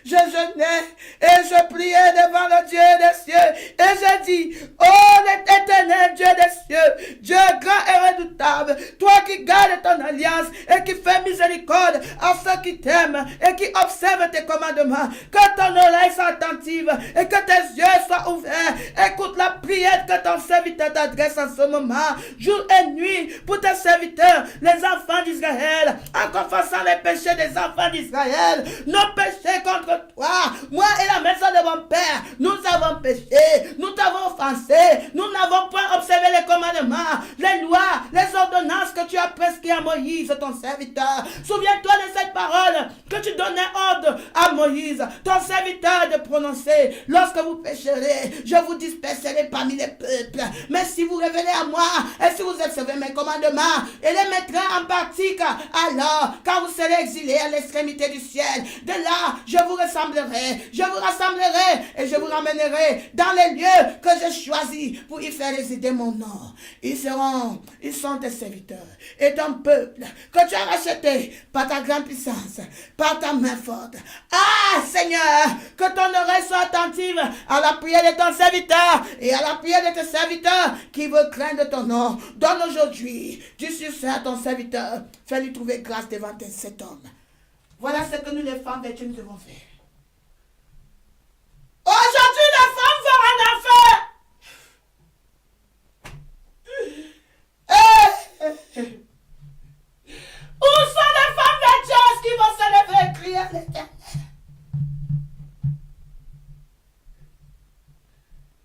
Je jeûnais et je priais devant le Dieu des cieux. Et je dis, oh l'éternel Dieu des cieux, Dieu grand et redoutable, toi qui gardes ton alliance et qui fais miséricorde à ceux qui t'aiment et qui observent tes commandements, que ton oreille soit attentive et que tes yeux soient ouverts. Écoute la prière que ton serviteur t'adresse en ce moment, jour et nuit, pour tes serviteurs, les enfants d'Israël, en confessant les péchés des enfants d'Israël, nos péchés contre toi. Moi et la maison de mon père, nous avons péché, nous t'avons offensé, nous n'avons point observé les commandements, les lois, les ordonnances que tu as prescrites à Moïse, ton serviteur. Souviens-toi de cette parole que tu donnais ordre à Moïse, ton serviteur, de prononcer. Lorsque vous pécherez, je vous disperserai parmi les peuples. Mais si vous revenez à moi, et si vous observez mes commandements, et les mettrez en pratique, alors, quand vous serez exilés il est à l'extrémité du ciel. De là, je vous rassemblerai et je vous ramènerai dans les lieux que j'ai choisis pour y faire résider mon nom. Ils sont tes serviteurs et ton peuple que tu as racheté par ta grande puissance, par ta main forte. Ah, Seigneur, que ton oreille soit attentive à la prière de ton serviteur et à la prière de tes serviteurs qui veulent craindre ton nom. Donne aujourd'hui du succès à ton serviteur. Fais-lui trouver grâce devant cet homme. Voilà ce que nous les femmes vertueuses nous devons faire. Aujourd'hui, les femmes vont en enfer. Où sont les femmes vertueuses qui vont se lever et crier à l'Éternel?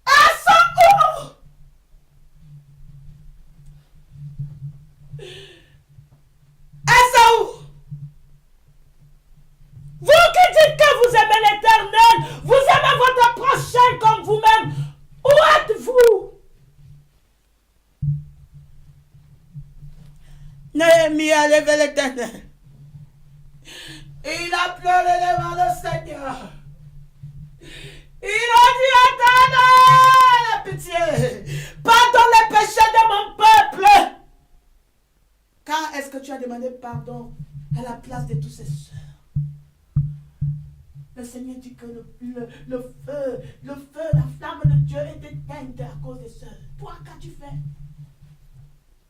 Elles sont où? Elles sont où? Vous qui dites que vous aimez l'Éternel, vous aimez votre prochain comme vous-même, où êtes-vous? Néhémie a levé l'Éternel. Il a pleuré devant le Seigneur. Il a dit, Éternel, pitié, pardonne les péchés de mon peuple. Quand est-ce que tu as demandé pardon à la place de tous ces sœurs? Le Seigneur dit que le feu, la flamme de Dieu est éteinte à cause des sœurs. Toi, qu'as-tu fait?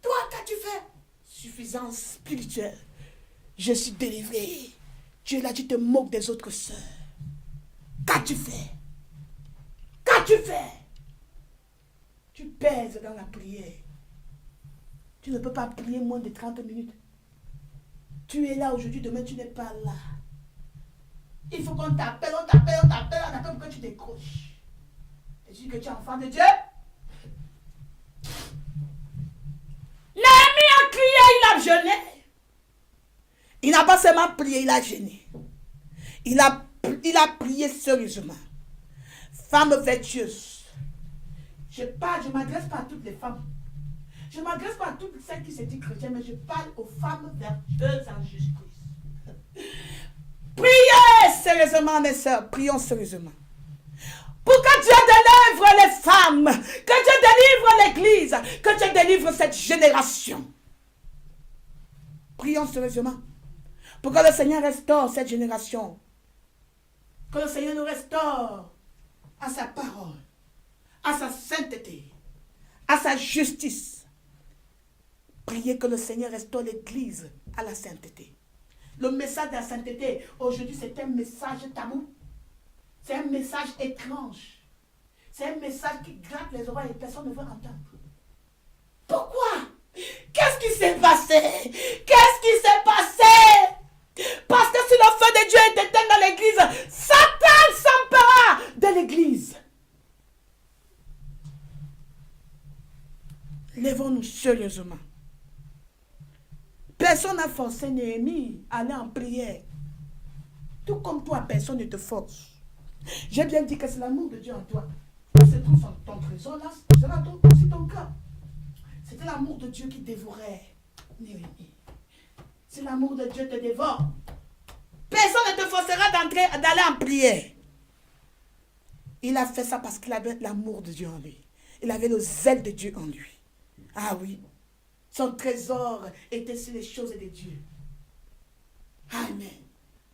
Toi, qu'as-tu fait? Suffisance spirituelle. Je suis délivré. Dieu là, tu te moques des autres sœurs. Qu'as-tu fait? Qu'as-tu fait? Tu pèses dans la prière. Tu ne peux pas prier moins de 30 minutes. Tu es là aujourd'hui, demain tu n'es pas là. Il faut qu'on t'appelle, on t'appelle pour que tu décroches. Et tu dis que tu es enfant de Dieu. Néhémie a crié, il a jeûné. Il n'a pas seulement prié, il a jeûné. Il a prié sérieusement. Femme vertueuse. Je m'adresse pas à toutes les femmes. Je ne m'adresse pas à toutes celles qui se disent chrétiennes, mais je parle aux femmes vertueuses en Jésus-Christ. Priez sérieusement, mes soeurs. Prions sérieusement. Pour que Dieu délivre les femmes, que Dieu délivre l'Église, que Dieu délivre cette génération. Prions sérieusement. Pour que le Seigneur restaure cette génération. Que le Seigneur nous restaure à sa parole, à sa sainteté, à sa justice. Priez que le Seigneur restaure l'Église à la sainteté. Le message de la sainteté, aujourd'hui, c'est un message tabou. C'est un message étrange. C'est un message qui gratte les oreilles et personne ne veut entendre. Pourquoi? Qu'est-ce qui s'est passé? Qu'est-ce qui s'est passé? Parce que si le feu de Dieu est éteint dans l'église, Satan s'empara de l'église. Lèvons-nous sérieusement. Personne n'a forcé Néhémie à aller en prière. Tout comme toi, personne ne te force. J'ai bien dit que c'est l'amour de Dieu en toi. Où se trouve ton trésor là, c'est là aussi ton cœur. C'était l'amour de Dieu qui dévorait Néhémie. Si l'amour de Dieu te dévore, personne ne te forcera d'aller en prière. Il a fait ça parce qu'il avait l'amour de Dieu en lui. Il avait le zèle de Dieu en lui. Ah oui. Son trésor était sur les choses de Dieu. Amen.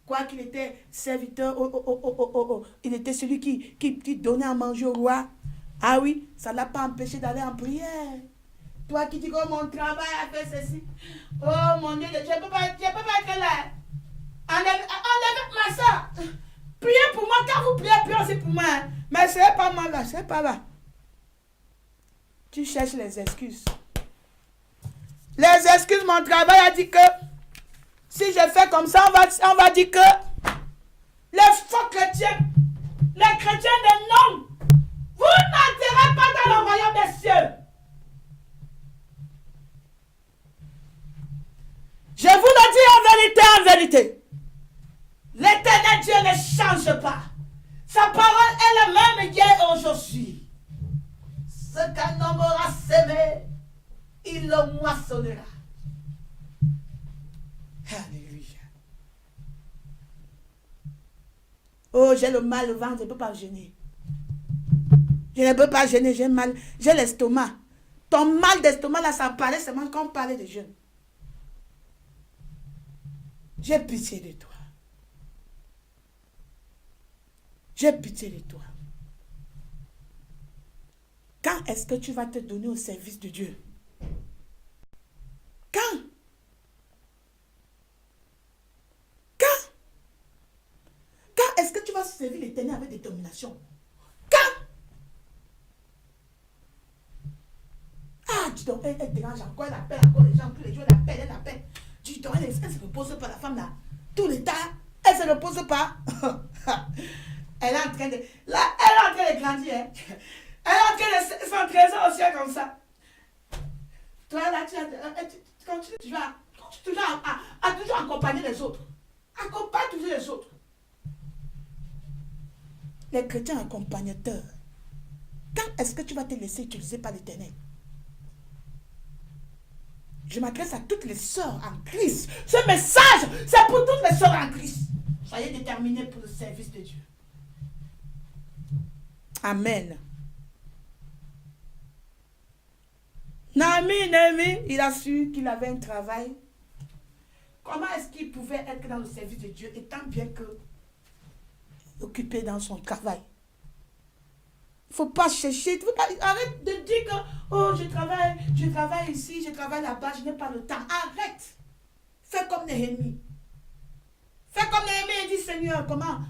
Quoi qu'il était serviteur, il était celui qui donnait à manger au roi. Ah oui, ça ne l'a pas empêché d'aller en prière. Toi qui dis que mon travail a fait ceci. Oh mon Dieu, je ne peux pas être là. Enlevez ma soeur. Priez pour moi, quand vous priez, priez aussi pour moi. Mais ce n'est pas moi là, ce n'est pas là. Tu cherches les excuses. Les excuses, mon travail a dit que si je fais comme ça, on va dire que les faux chrétiens, les chrétiens de nom, vous n'entrerez pas dans le royaume des cieux. Je vous le dis en vérité, l'Éternel Dieu ne change pas. Sa parole est la même hier et aujourd'hui. Ce qu'un homme aura semé, il le moissonnera. Alléluia. Oh, j'ai le mal au ventre, je ne peux pas jeûner. Je ne peux pas jeûner, j'ai mal, j'ai l'estomac. Ton mal d'estomac, là, ça parlait seulement quand on parlait de jeûne. J'ai pitié de toi. J'ai pitié de toi. Quand est-ce que tu vas te donner au service de Dieu? Quand? Quand? Quand est-ce que tu vas servir l'Éternel avec détermination? Quand? Ah, dis donc, elle dérange encore, elle appelle encore les gens, tous les jours, elle appelle. Dis donc, elle ne se repose pas, la femme là. Tout le temps, elle ne se repose pas. Elle est en train de... Là, elle est en train de grandir. Hein. Elle est en train de s'entraîner aussi comme ça. Toi, là, tu continues toujours à toujours accompagner les autres. Accompagne toujours les autres. Les chrétiens accompagnateurs. Quand est-ce que tu vas te laisser utiliser par l'Éternel? Je m'adresse à toutes les sœurs en Christ. Ce message, c'est pour toutes les sœurs en Christ. Soyez déterminés pour le service de Dieu. Amen. Naomi, il a su qu'il avait un travail. Comment est-ce qu'il pouvait être dans le service de Dieu étant bien que occupé dans son travail? Il ne faut pas chercher. Arrête de dire que oh, je travaille ici, je travaille là-bas, je n'ai pas le temps. Arrête. Fais comme Néhémie. Fais comme Néhémie et dis Seigneur, comment?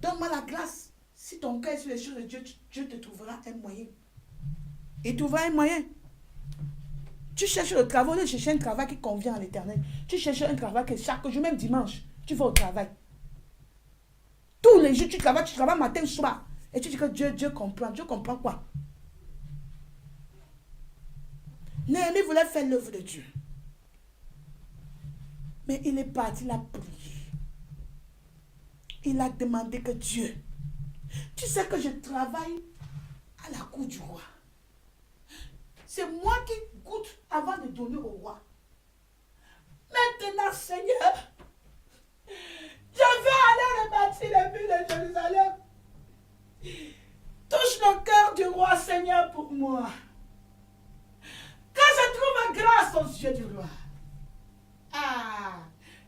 Donne-moi la grâce. Si ton cœur est sur les choses de Dieu, Dieu te trouvera un moyen. Il trouvera un moyen. Tu cherches le travail, tu cherches un travail qui convient à l'Éternel. Tu cherches un travail que chaque jour, même dimanche, tu vas au travail. Tous les jours, tu travailles matin, soir. Et tu dis que Dieu comprend. Dieu comprend quoi? Néhémie voulait faire l'œuvre de Dieu. Mais il est parti, il a prié. Il a demandé que Dieu, tu sais que je travaille à la cour du roi. C'est moi qui goûte avant de donner au roi. Maintenant, Seigneur, je vais aller rebâtir les murs de Jérusalem. Touche le cœur du roi, Seigneur, pour moi. Que je trouve grâce aux yeux du roi. Ah,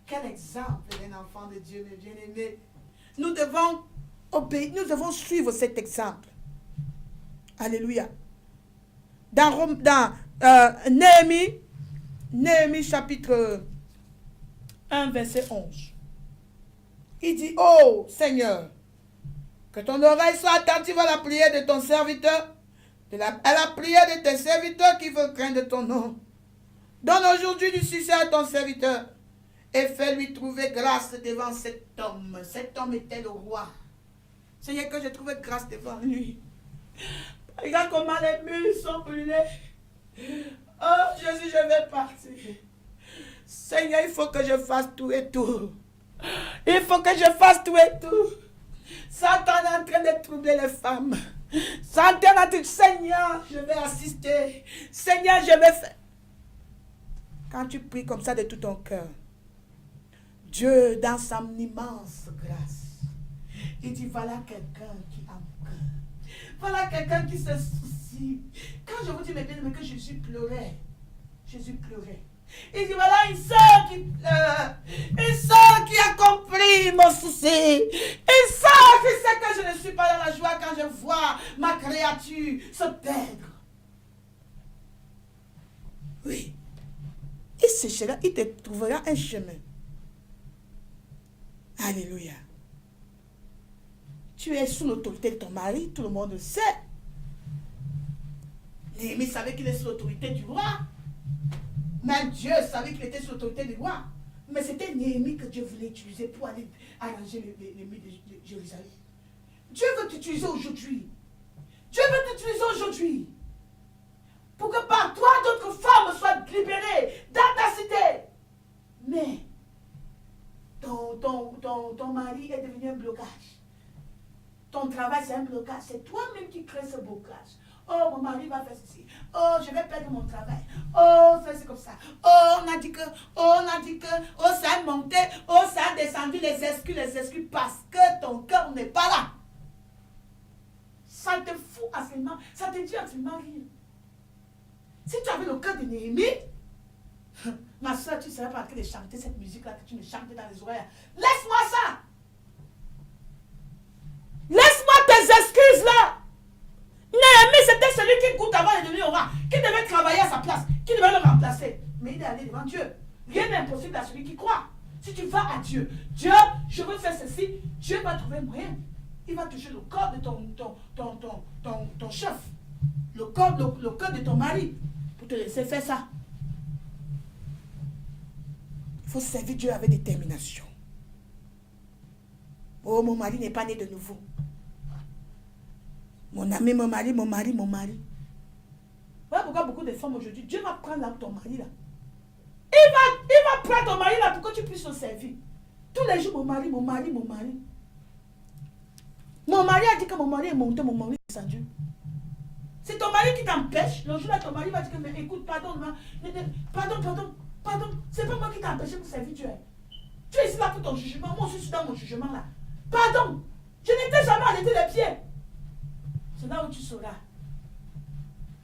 quel exemple d'un enfant de Dieu, mes bien-aimés. Nous devons obéir, nous devons suivre cet exemple. Alléluia. Dans Néhémie chapitre 1, verset 11. Il dit, oh Seigneur, que ton oreille soit attentive à la prière de ton serviteur, à la prière de tes serviteurs qui veulent craindre ton nom. Donne aujourd'hui du succès à ton serviteur et fais-lui trouver grâce devant cet homme. Cet homme était le roi. Seigneur, que je trouve grâce devant lui. Regarde comment les murs sont brûlés. Oh Jésus, je vais partir. Seigneur, il faut que je fasse tout et tout. Il faut que je fasse tout et tout. Satan est en train de troubler les femmes. Satan a dit, Seigneur, je vais assister. Seigneur, je vais faire. Quand tu pries comme ça de tout ton cœur, Dieu, dans sa immense grâce, il dit, voilà quelqu'un qui a mon cœur. Voilà quelqu'un qui se soucie. Quand je vous dis, mes bien-aimés, que Jésus pleurait. Jésus pleurait. Il dit, voilà une sœur qui pleure. Une sœur qui a compris mon souci. Une sœur qui sait que je ne suis pas dans la joie quand je vois ma créature se perdre. Oui. Il séchera, il te trouvera un chemin. Alléluia. Tu es sous l'autorité de ton mari, tout le monde le sait. Néhémie savait qu'il est sous l'autorité du roi. Même Dieu savait qu'il était sous l'autorité du roi. Mais c'était Néhémie que Dieu voulait utiliser pour aller arranger les murs de Jérusalem. Dieu veut t'utiliser aujourd'hui. Dieu veut t'utiliser aujourd'hui. Pour que par toi, d'autres femmes soient libérées dans ta cité. Mais ton mari est devenu un blocage. Ton travail, c'est un blocage. C'est toi-même qui crée ce blocage. Oh, mon mari va faire ceci. Oh, je vais perdre mon travail. Oh, c'est comme ça. Oh, on a dit que, oh, ça a monté. Oh, ça a descendu les excuses parce que ton cœur n'est pas là. Ça te fout absolument, ça te dit absolument rien. Si tu avais le cœur de Néhémie, ma soeur, tu ne serais pas en train de chanter cette musique-là que tu me chantais dans les oreilles. Laisse-moi ça. Laisse-moi tes excuses là. Néhémie, c'était celui qui goûte avant de devenir roi, qui devait travailler à sa place, qui devait le remplacer. Mais il est allé devant Dieu. Rien n'est impossible à celui qui croit. Si tu vas à Dieu, Dieu, je veux faire ceci, Dieu va trouver un moyen. Il va toucher le corps de ton chef, le corps de ton mari, pour te laisser faire ça. Il faut servir Dieu avec détermination. Oh, mon mari n'est pas né de nouveau. Mon ami, mon mari. Voilà pourquoi beaucoup de femmes aujourd'hui, Dieu va prendre là ton mari là. Il va prendre ton mari là pour que tu puisses le servir. Tous les jours, mon mari. Mon mari a dit que mon mari est monté, mon mari est descendu. C'est ton mari qui t'empêche. Le jour là, ton mari va dire que, mais écoute, pardon. C'est pas moi qui t'ai empêché pour servir Dieu. Tu es ici là pour ton jugement. Moi aussi, je suis dans mon jugement là. Pardon. Je n'étais jamais arrêté les pieds. C'est là où tu sauras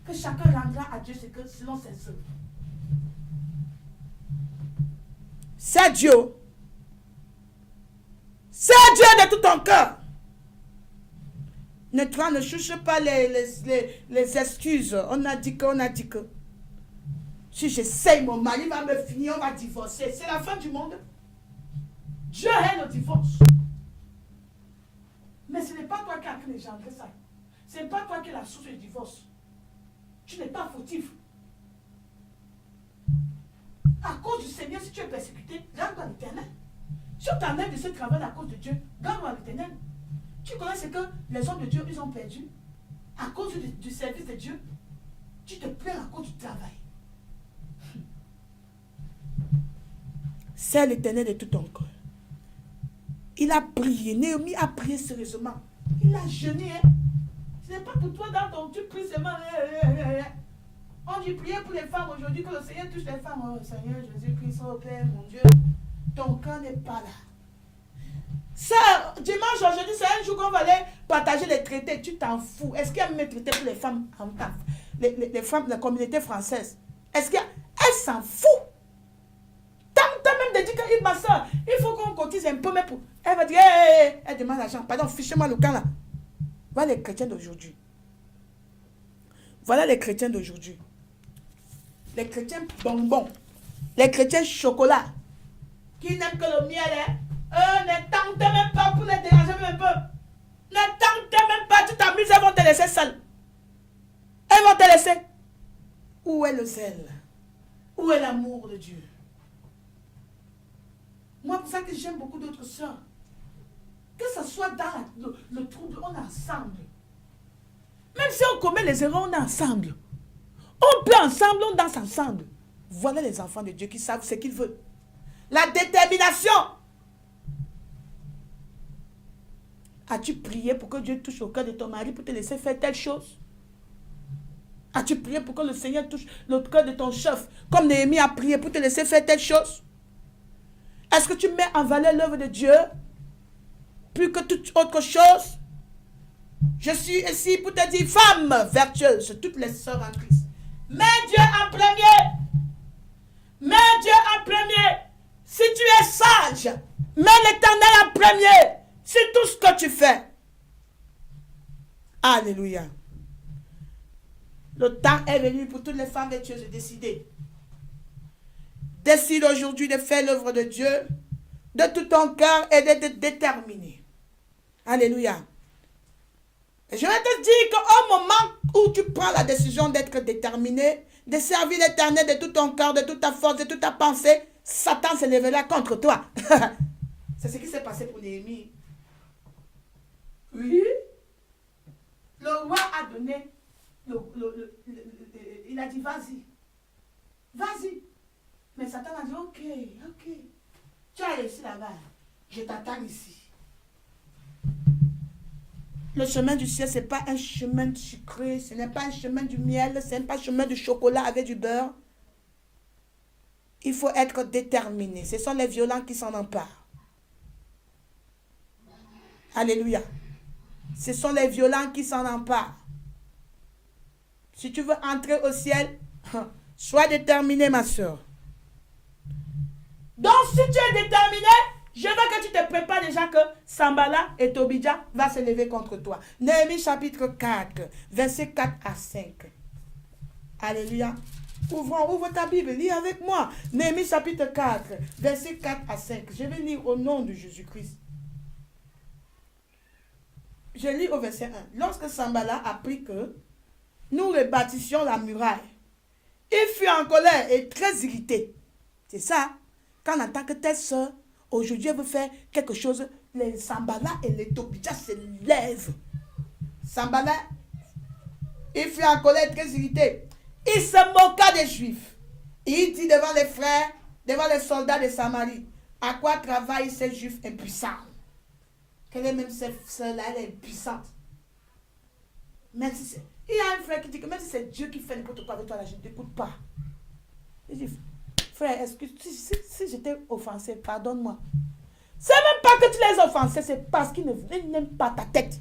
que chacun rendra à Dieu selon ses œuvres. C'est Dieu. C'est Dieu de tout ton cœur. Ne cherche pas les excuses. On a dit que. Si j'essaye, mon mari va me finir, on va divorcer. C'est la fin du monde. Dieu aime le divorce. Mais ce n'est pas toi qui as engendré ça. Ce n'est pas toi qui es la source du divorce. Tu n'es pas fautif. À cause du Seigneur, si tu es persécuté, garde-toi à l'Éternel. Si on t'enlève de ce travail à cause de Dieu, garde-toi à l'Éternel. Tu connais ce que les hommes de Dieu, ils ont perdu à cause du service de Dieu. Tu te plains à cause du travail. C'est l'Éternel de tout ton cœur. Il a prié. Néhémie a prié sérieusement. Il a jeûné. Ce n'est pas pour toi dans ton... Tu pries seulement. On dit prier pour les femmes aujourd'hui, que le Seigneur touche les femmes. Oh Seigneur Jésus-Christ, oh Père, mon Dieu. Ton cœur n'est pas là. Ça, dimanche aujourd'hui, c'est un jour qu'on va aller partager les traités. Tu t'en fous. Est-ce qu'il y a même traité pour les femmes en taf? Les femmes de la communauté française? Est-ce qu'elle s'en fout? T'as même dit que ma soeur, il faut qu'on cotise un peu, mais pour... Elle va dire, elle demande l'argent. Pardon, fichez-moi le camp là. Voilà les chrétiens d'aujourd'hui. Voilà les chrétiens d'aujourd'hui. Les chrétiens bonbons. Les chrétiens chocolat. Qui n'aiment que le miel. Ne tente même pas pour les déranger même un peu. Ne tente même pas, tu t'amuses, elles vont te laisser seule. Elles vont te laisser. Où est le zèle? Où est l'amour de Dieu? Moi, pour ça que j'aime beaucoup d'autres soeurs. Que ce soit dans le trouble, on est ensemble. Même si on commet les erreurs, on est ensemble. On peut ensemble, on danse ensemble. Voilà les enfants de Dieu qui savent ce qu'ils veulent. La détermination. As-tu prié pour que Dieu touche au cœur de ton mari pour te laisser faire telle chose? As-tu prié pour que le Seigneur touche le cœur de ton chef, comme Néhémie a prié pour te laisser faire telle chose? Est-ce que tu mets en valeur l'œuvre de Dieu plus que toute autre chose? Je suis ici pour te dire, femme vertueuse, toutes les sœurs en Christ. Mets Dieu en premier. Mets Dieu en premier. Si tu es sage, mets l'Éternel en premier. C'est tout ce que tu fais. Alléluia. Le temps est venu pour toutes les femmes vertueuses de décider. Décide aujourd'hui de faire l'œuvre de Dieu de tout ton cœur et de te déterminer. Alléluia. Et je vais te dire qu'au moment où tu prends la décision d'être déterminé, de servir l'Éternel de tout ton cœur, de toute ta force, de toute ta pensée, Satan se lèvera contre toi. C'est ce qui s'est passé pour Néhémie. Oui. Le roi a donné, il a dit vas-y. Vas-y. Mais Satan a dit ok. Tu as réussi là-bas. Je t'attends ici. Le chemin du ciel, ce n'est pas un chemin sucré, ce n'est pas un chemin du miel, ce n'est pas un chemin du chocolat avec du beurre. Il faut être déterminé. Ce sont les violents qui s'en emparent. Alléluia. Ce sont les violents qui s'en emparent. Si tu veux entrer au ciel, sois déterminé, ma soeur. Donc, si tu es déterminé, je veux que tu te prépares déjà que Sambala et Tobija va se lever contre toi. Néhémie chapitre 4, versets 4 à 5. Alléluia. Ouvre ta Bible, lis avec moi. Néhémie chapitre 4, versets 4 à 5. Je vais lire au nom de Jésus-Christ. Je lis au verset 1. Lorsque Sambala apprit que nous rebâtissions la muraille, il fut en colère et très irrité. C'est ça. Quand en tant que telle soeur, aujourd'hui elle veut faire quelque chose, les Sambala et les Tobija se lèvent. Sambala, il fut en colère très irrité. Il se moqua des Juifs. Il dit devant les frères, devant les soldats de Samarie, à quoi travaillent ces Juifs impuissants? Quelle est même cette soeur-là, elle est puissante. Même si il y a un frère qui dit que même si c'est Dieu qui fait n'importe quoi avec toi, là, je ne t'écoute pas. Il dit, frère, excuse, si j'étais offensé, pardonne-moi. C'est même pas que tu les offensés, c'est parce qu'ils n'aiment pas ta tête.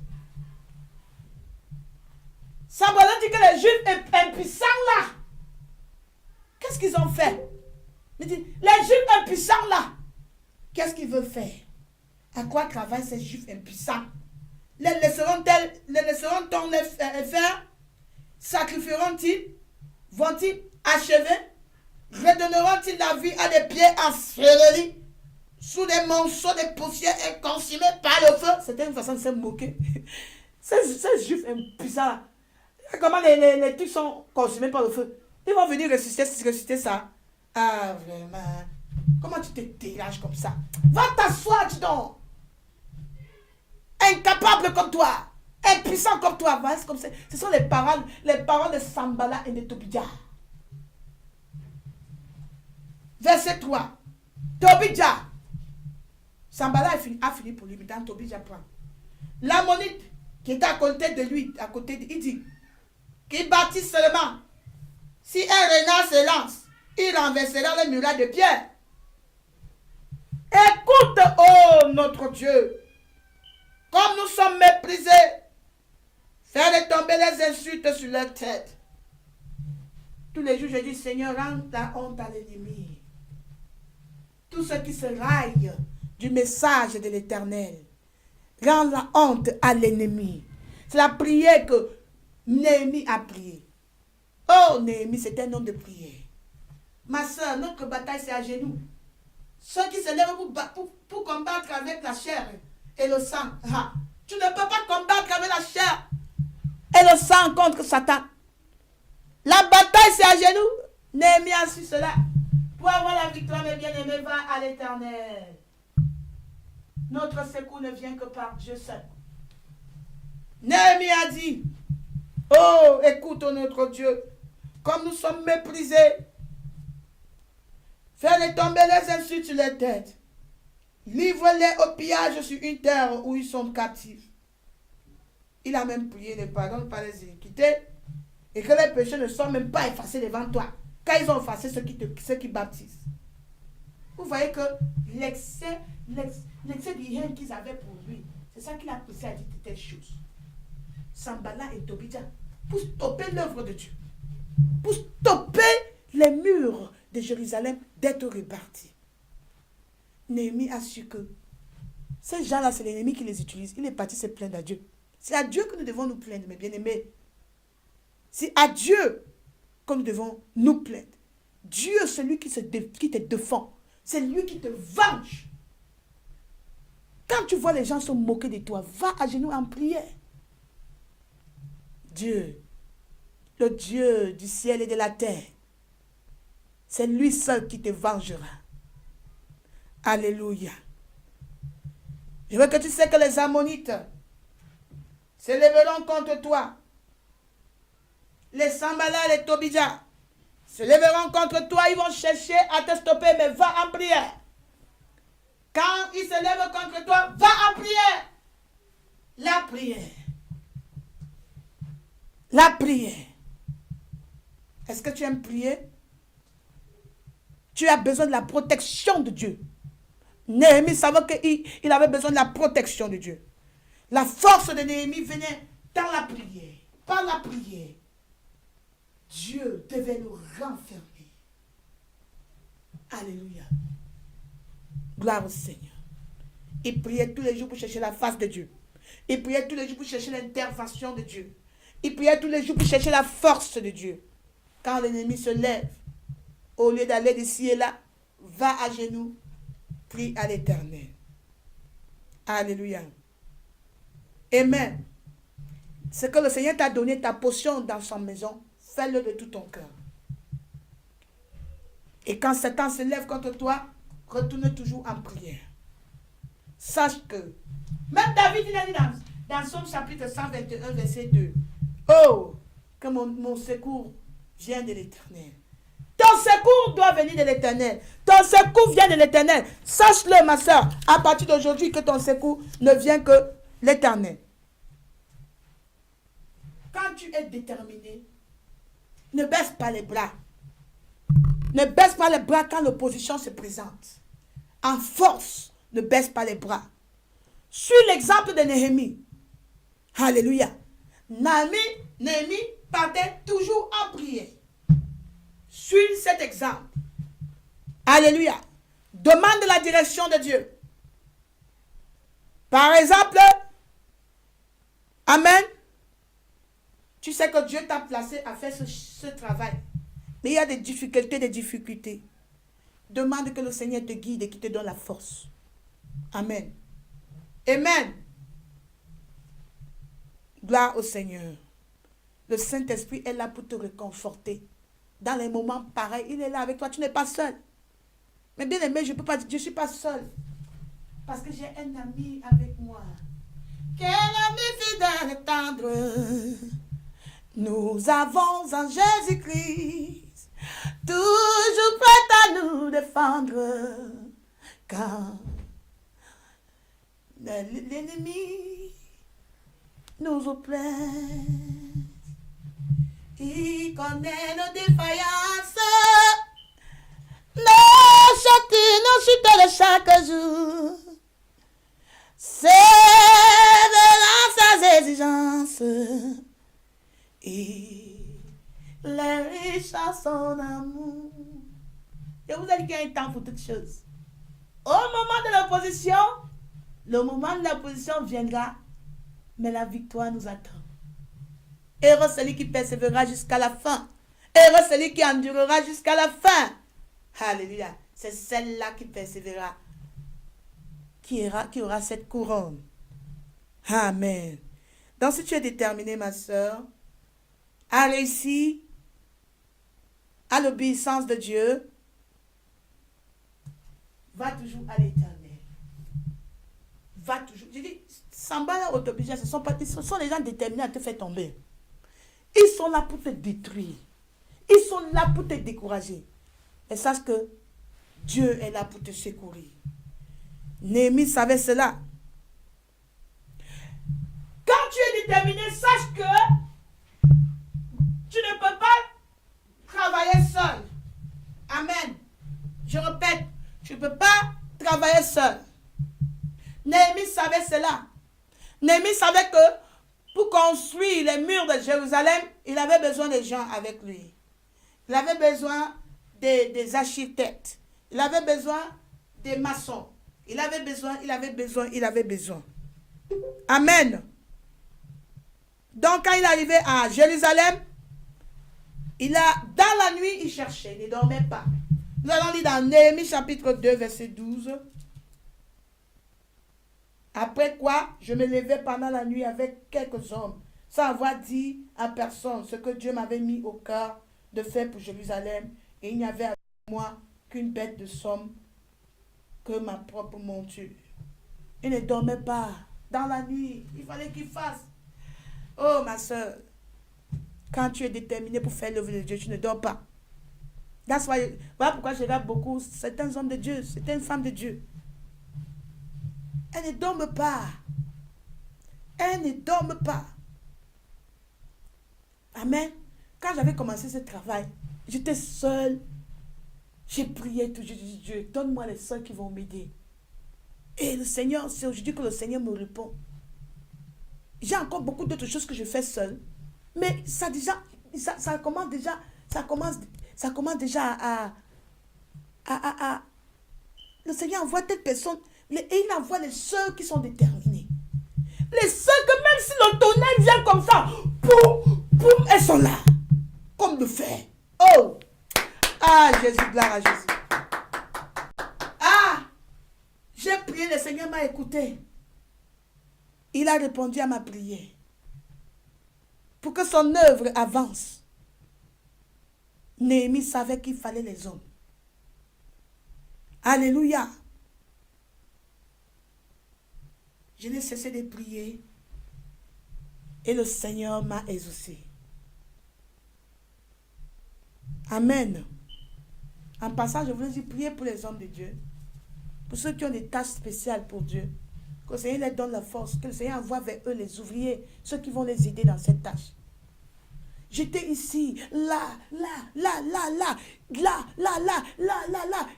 Sambala dit que les Juifs impuissants là, qu'est-ce qu'ils ont fait? Il dit, les Juifs impuissants là, qu'est-ce qu'ils veulent faire? À quoi travaillent ces Juifs impuissants? Les laisseront-on les faire? Sacrifieront-ils? Vont-ils achever? Redonneront-ils la vie à des pieds ensevelis sous des monceaux de poussière et consumés par le feu? C'était une façon de se moquer. Ces Juifs impuissants, comment les trucs sont consumés par le feu? Ils vont venir ressusciter ça. Ah, vraiment. Comment tu te dégages comme ça? Va t'asseoir, dis donc. Incapable comme toi. Impuissant comme toi. Voilà, comme ça. Ce sont les paroles de Sambala et de Tobija. Verset 3. Tobija. Sambala a fini pour lui, mais dans Tobija prend. L'ammonite qui est à côté de lui, il dit qu'il bâtit seulement. Si un renard se lance, il renversera les murailles de pierre. Écoute, oh notre Dieu, comme nous sommes méprisés, fais tomber les insultes sur leur tête. Tous les jours, je dis, Seigneur, rends ta honte à l'ennemi. Tous ceux qui se raillent du message de l'Éternel, rends la honte à l'ennemi. C'est la prière que Néhémie a priée. Oh, Néhémie, c'est un homme de prière. Ma soeur, notre bataille, c'est à genoux. Ceux qui se lèvent pour combattre avec la chair et le sang. Ah, tu ne peux pas combattre avec la chair et le sang contre Satan. La bataille, c'est à genoux. Néhémie a su cela. Pour avoir la victoire, mes bien-aimés, va à l'Éternel. Notre secours ne vient que par Dieu seul. Néhémie a dit, oh, écoute notre Dieu, comme nous sommes méprisés, fais-les tomber les insultes sur les têtes. Livre-les au pillage sur une terre où ils sont captifs. Il a même prié les pardons par les iniquités et que les péchés ne sont même pas effacés devant toi. Quand ils ont effacé ceux qui baptisent. Vous voyez que l'excès d'hygiène qu'ils avaient pour lui, c'est ça qu'il a poussé à dire de telles choses. Sambala et Tobija, pour stopper l'œuvre de Dieu, pour stopper les murs de Jérusalem d'être repartis. Néhémie a su que ces gens-là, c'est l'ennemi qui les utilise. Il est parti se plaindre à Dieu. C'est à Dieu que nous devons nous plaindre, mes bien-aimés. C'est à Dieu que nous devons nous plaindre. Dieu, celui qui te défend, c'est lui qui te venge. Quand tu vois les gens se moquer de toi, va à genoux en prière. Dieu, le Dieu du ciel et de la terre, c'est lui seul qui te vengera. Alléluia. Je veux que tu sais que les Ammonites se lèveront contre toi. Les Sambala et les Tobija se lèveront contre toi. Ils vont chercher à te stopper, mais va en prière. Quand ils se lèvent contre toi, va en prière. La prière. La prière. Est-ce que tu aimes prier? Tu as besoin de la protection de Dieu. Néhémie savait qu'il avait besoin de la protection de Dieu. La force de Néhémie venait dans la prière. Par la prière, Dieu devait nous renfermer. Alléluia. Gloire au Seigneur. Il priait tous les jours pour chercher la face de Dieu. Il priait tous les jours pour chercher l'intervention de Dieu. Il priait tous les jours pour chercher la force de Dieu. Quand l'ennemi se lève, au lieu d'aller d'ici et là, va à genoux, prie à l'Éternel. Alléluia. Amen. Ce que le Seigneur t'a donné, ta potion dans sa maison, fais-le de tout ton cœur. Et quand Satan se lève contre toi, retourne toujours en prière. Sache que, même David, il a dit dans Psaume chapitre 121, verset 2, oh, que mon secours vient de l'Éternel. Ton secours doit venir de l'Éternel. Ton secours vient de l'Éternel. Sache-le, ma soeur, à partir d'aujourd'hui, que ton secours ne vient que l'Éternel. Quand tu es déterminé, ne baisse pas les bras. Ne baisse pas les bras quand l'opposition se présente. En force, ne baisse pas les bras. Suis l'exemple de Néhémie. Alléluia. Néhémie partait toujours en prière. Suis cet exemple. Alléluia. Demande la direction de Dieu. Par exemple, amen. Tu sais que Dieu t'a placé à faire ce travail. Mais il y a des difficultés. Demande que le Seigneur te guide et qu'il te donne la force. Amen. Amen. Gloire au Seigneur. Le Saint-Esprit est là pour te réconforter. Dans les moments pareils, il est là avec toi. Tu n'es pas seul. Mais bien aimé, je ne suis pas seul. Parce que j'ai un ami avec moi. Quel ami fidèle et tendre nous avons en Jésus-Christ, toujours prêt à nous défendre quand l'ennemi nous oppresse. Il connaît nos défaillances, nos chutes de chaque jour. C'est de ses exigences. Il est riche à son amour. Et vous allez gagner un temps pour toutes choses. Au moment de l'opposition, le moment de l'opposition viendra, mais la victoire nous attend. Heureux celui qui persévérera jusqu'à la fin. Heureux celui qui endurera jusqu'à la fin. Alléluia. C'est celle-là qui persévérera, qui aura cette couronne. Amen. Donc si tu es déterminé, ma soeur, à réussir à l'obéissance de Dieu, va toujours à l'Éternel. Va toujours. Je dis, Samba, autobusien, ce sont les gens déterminés à te faire tomber. Ils sont là pour te détruire. Ils sont là pour te décourager. Et sache que Dieu est là pour te secourir. Néhémie savait cela. Quand tu es déterminé, sache que tu ne peux pas travailler seul. Amen. Je répète, tu ne peux pas travailler seul. Néhémie savait cela. Néhémie savait que pour construire les murs de Jérusalem, il avait besoin de gens avec lui. Il avait besoin des architectes. Il avait besoin des maçons. Il avait besoin. Amen. Donc quand il arrivait à Jérusalem, dans la nuit, il cherchait, il ne dormait pas. Nous allons lire dans Néhémie chapitre 2, verset 12. Après quoi, je me levai pendant la nuit avec quelques hommes, sans avoir dit à personne ce que Dieu m'avait mis au cœur de faire pour Jérusalem. Et il n'y avait avec moi qu'une bête de somme, que ma propre monture. Il ne dormait pas. Dans la nuit, il fallait qu'il fasse. Oh, ma soeur, quand tu es déterminé pour faire l'œuvre de Dieu, tu ne dors pas. Voilà pourquoi je regarde beaucoup certains hommes de Dieu, certaines femmes de Dieu. Elles ne dorment pas. Elles ne dorment pas. Amen. Quand j'avais commencé ce travail, j'étais seule. J'ai prié toujours, j'ai dit, Dieu, donne-moi les soeurs qui vont m'aider. Et le Seigneur, c'est aujourd'hui que le Seigneur me répond. J'ai encore beaucoup d'autres choses que je fais seule. Mais ça commence déjà, ça commence déjà à le Seigneur envoie telle personne, et il envoie les sœurs qui sont déterminées. Les sœurs que même si le tonnerre vient comme ça, boum, boum, elles sont là. Comme le fer. Oh! Ah, Jésus, gloire à Jésus. Ah! J'ai prié, le Seigneur m'a écouté. Il a répondu à ma prière. Pour que son œuvre avance. Néhémie savait qu'il fallait les hommes. Alléluia. Je n'ai cessé de prier. Et le Seigneur m'a exaucé. Amen. En passant, je voulais dire prier pour les hommes de Dieu. Pour ceux qui ont des tâches spéciales pour Dieu. Que le Seigneur leur donne la force. Que le Seigneur envoie vers eux les ouvriers. Ceux qui vont les aider dans cette tâche. J'étais ici, là. Et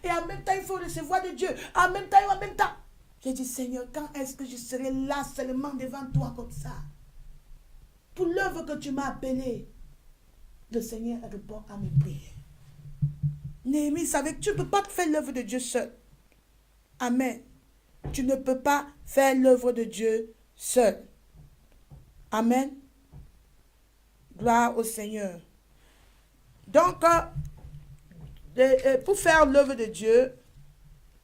en même temps, il faut recevoir de Dieu. En même temps. J'ai dit, Seigneur, quand est-ce que je serai là seulement devant toi comme ça? Pour l'œuvre que tu m'as appelée. Le Seigneur répond à mes prières. Néhémie savait que tu ne peux pas faire l'œuvre de Dieu seul. Amen. Tu ne peux pas faire l'œuvre de Dieu seul. Amen. Gloire au Seigneur. Donc, pour faire l'œuvre de Dieu,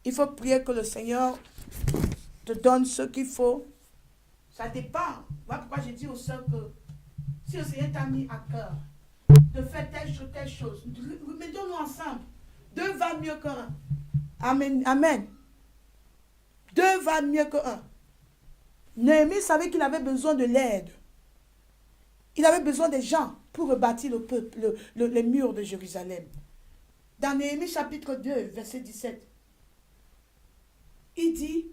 il faut prier que le Seigneur te donne ce qu'il faut. Ça dépend. Voilà pourquoi j'ai dit aux sœurs que si le Seigneur t'a mis à cœur de faire telle chose, mettons-nous ensemble. 2 va mieux qu'un. Amen. Amen. 2 va mieux qu'un. Néhémie savait qu'il avait besoin de l'aide. Il avait besoin des gens pour rebâtir le peuple, les murs de Jérusalem. Dans Néhémie chapitre 2, verset 17, il dit,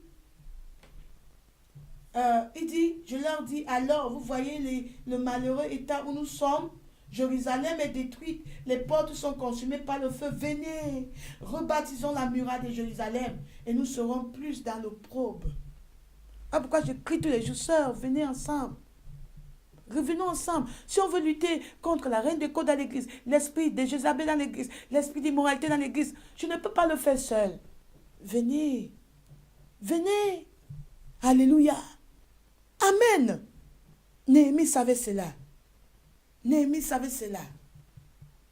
je leur dis, alors vous voyez le malheureux état où nous sommes, Jérusalem est détruite, les portes sont consumées par le feu. Venez, rebâtissons la muraille de Jérusalem et nous serons plus dans l'opprobre. Ah, pourquoi je crie tous les jours, sœurs, venez ensemble. Revenons ensemble. Si on veut lutter contre la reine de Côte dans l'église, l'esprit de Jézabel dans l'église, l'esprit d'immoralité dans l'église, je ne peux pas le faire seul. Venez. Venez. Alléluia. Amen. Néhémie savait cela. Néhémie savait cela.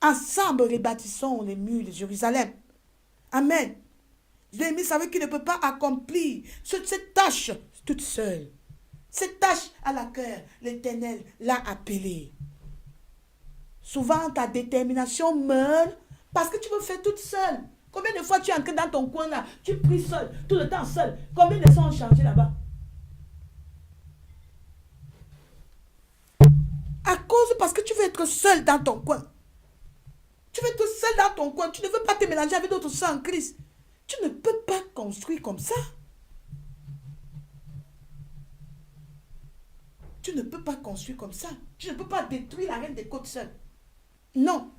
Ensemble, rebâtissons les murs de Jérusalem. Amen. Néhémie savait qu'il ne peut pas accomplir cette tâche toute seule. Cette tâche à laquelle l'Éternel l'a appelé. Souvent, ta détermination meurt parce que tu veux faire toute seule. Combien de fois tu es entré dans ton coin là, tu pries seul, tout le temps seul. Combien de gens ont changé là-bas? À cause, parce que tu veux être seul dans ton coin. Tu veux être seul dans ton coin. Tu ne veux pas te mélanger avec d'autres sœurs en Christ. Tu ne peux pas construire comme ça. Tu ne peux pas construire comme ça. Tu ne peux pas détruire la reine des côtes seule. Non.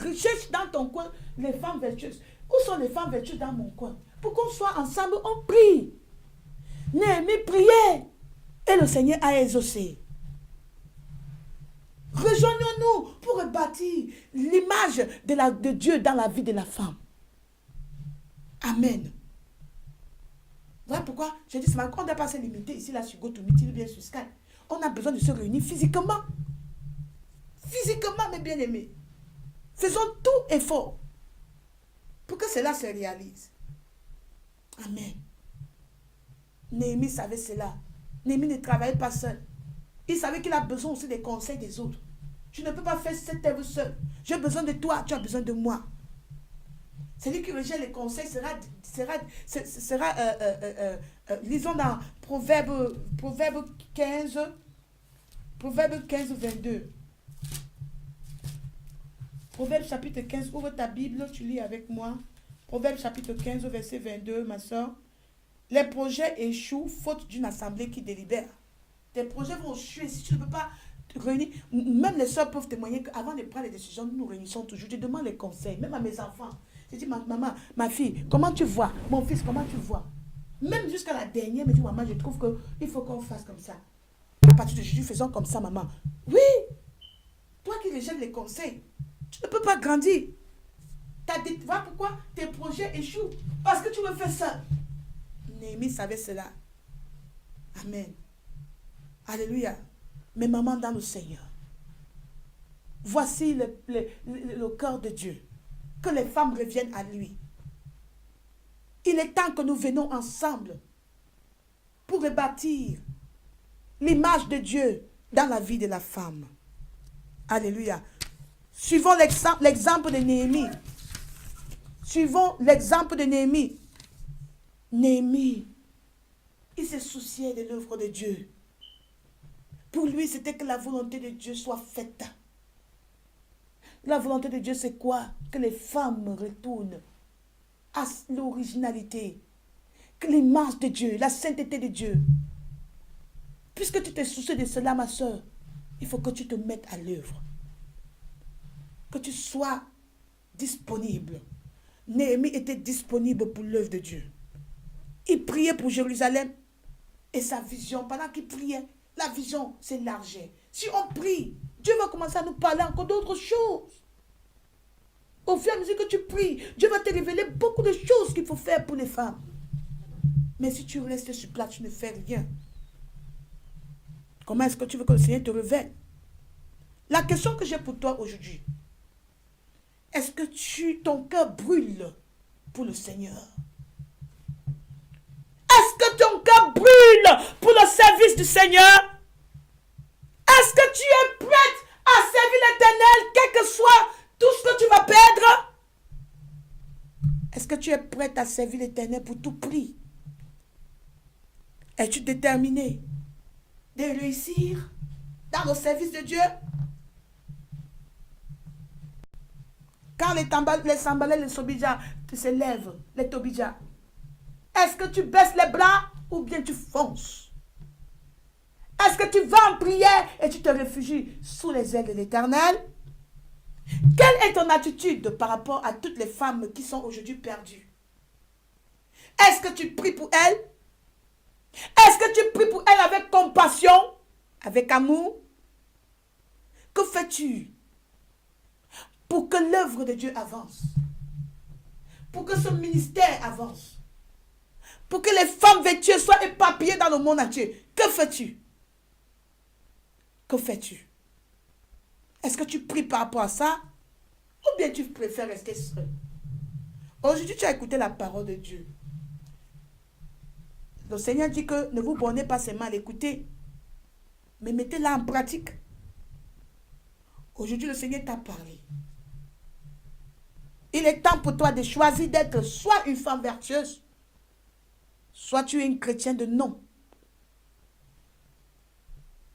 Recherche dans ton coin les femmes vertueuses. Où sont les femmes vertueuses dans mon coin? Pour qu'on soit ensemble, on prie. Néhémie priait. Et le Seigneur a exaucé. Rejoignons-nous pour rebâtir l'image de Dieu dans la vie de la femme. Amen. Voilà pourquoi je dis ce matin, on ne doit pas se limiter ici, là, sur GoToMeeting, bien sur Skype. On a besoin de se réunir physiquement. Physiquement, mes bien-aimés. Faisons tout effort pour que cela se réalise. Amen. Néhémie savait cela. Néhémie ne travaillait pas seul. Il savait qu'il a besoin aussi des conseils des autres. Tu ne peux pas faire cette œuvre seul. J'ai besoin de toi, tu as besoin de moi. Celui qui rejette les conseils lisons dans Proverbe 15, 22. Proverbe chapitre 15, ouvre ta Bible, tu lis avec moi. Proverbe chapitre 15, verset 22, ma soeur. Les projets échouent faute d'une assemblée qui délibère. Tes projets vont échouer si tu ne peux pas te réunir. Même les soeurs peuvent témoigner qu'avant de prendre les décisions, nous nous réunissons toujours. Je demande les conseils, même à mes enfants. Je dis, maman, ma fille, comment tu vois? Mon fils, comment tu vois? Même jusqu'à la dernière, me dit, maman, je trouve qu'il faut qu'on fasse comme ça. À partir d'aujourd'hui, faisons comme ça, maman. Oui. Toi qui rejettes les conseils, tu ne peux pas grandir. Voilà pourquoi tes projets échouent. Parce que tu veux faire ça. Néhémie savait cela. Amen. Alléluia. Mais maman dans le Seigneur. Voici le cœur de Dieu. Que les femmes reviennent à lui. Il est temps que nous venons ensemble pour rebâtir l'image de Dieu dans la vie de la femme. Alléluia. Suivons l'exemple de Néhémie. Suivons l'exemple de Néhémie. Néhémie, il se souciait de l'œuvre de Dieu. Pour lui, c'était que la volonté de Dieu soit faite. La volonté de Dieu, c'est quoi? Que les femmes retournent à l'originalité, que l'image de Dieu, la sainteté de Dieu. Puisque tu te soucies de cela, ma soeur, il faut que tu te mettes à l'œuvre. Que tu sois disponible. Néhémie était disponible pour l'œuvre de Dieu. Il priait pour Jérusalem et sa vision, pendant qu'il priait, la vision s'élargit. Si on prie, Dieu va commencer à nous parler encore d'autres choses. Au fur et à mesure que tu pries, Dieu va te révéler beaucoup de choses qu'il faut faire pour les femmes. Mais si tu restes sur place, tu ne fais rien. Comment est-ce que tu veux que le Seigneur te révèle? La question que j'ai pour toi aujourd'hui, est-ce que ton cœur brûle pour le Seigneur? Est-ce que ton cœur brûle pour le service du Seigneur? Est-ce que tu es prête à servir l'Éternel, quel que soit tout ce que tu vas perdre? Est-ce que tu es prête à servir l'Éternel pour tout prix? Es-tu déterminé de réussir dans le service de Dieu? Quand les Sambalais, les Sobidja se lèvent, les Tobidja, est-ce que tu baisses les bras ou bien tu fonces? Est-ce que tu vas en prière et tu te réfugies sous les ailes de l'Éternel? Quelle est ton attitude par rapport à toutes les femmes qui sont aujourd'hui perdues? Est-ce que tu pries pour elles? Est-ce que tu pries pour elles avec compassion, avec amour? Que fais-tu pour que l'œuvre de Dieu avance? Pour que ce ministère avance? Pour que les femmes vêtues soient éparpillées dans le monde entier? Que fais-tu? Que fais-tu? Est-ce que tu pries par rapport à ça? Ou bien tu préfères rester seul? Aujourd'hui, tu as écouté la parole de Dieu. Le Seigneur dit que ne vous bornez pas seulement à l'écouter, mais mettez-la en pratique. Aujourd'hui, le Seigneur t'a parlé. Il est temps pour toi de choisir d'être soit une femme vertueuse, soit tu es une chrétienne de nom.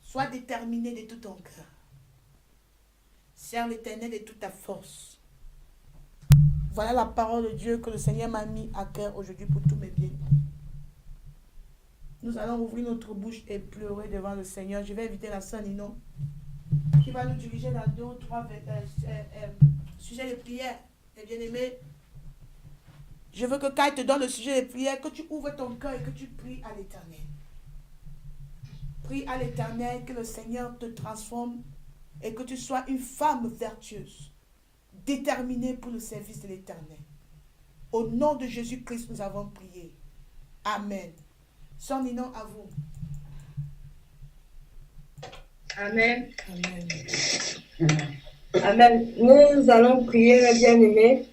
Sois déterminé de tout ton cœur. Sers l'Éternel de toute ta force. Voilà la parole de Dieu que le Seigneur m'a mis à cœur aujourd'hui pour tous mes biens. Nous allons ouvrir notre bouche et pleurer devant le Seigneur. Je vais inviter la sœur Nino qui va nous diriger dans 2 ou 3 sujets de prière. Et bien-aimé, je veux que quand il te donne le sujet de prière, que tu ouvres ton cœur et que tu pries à l'Éternel. Prie à l'Éternel que le Seigneur te transforme et que tu sois une femme vertueuse, déterminée pour le service de l'Éternel. Au nom de Jésus-Christ, nous avons prié. Amen. Sœur Nino, à vous. Amen. Amen. Amen. Nous allons prier, mes bien-aimés.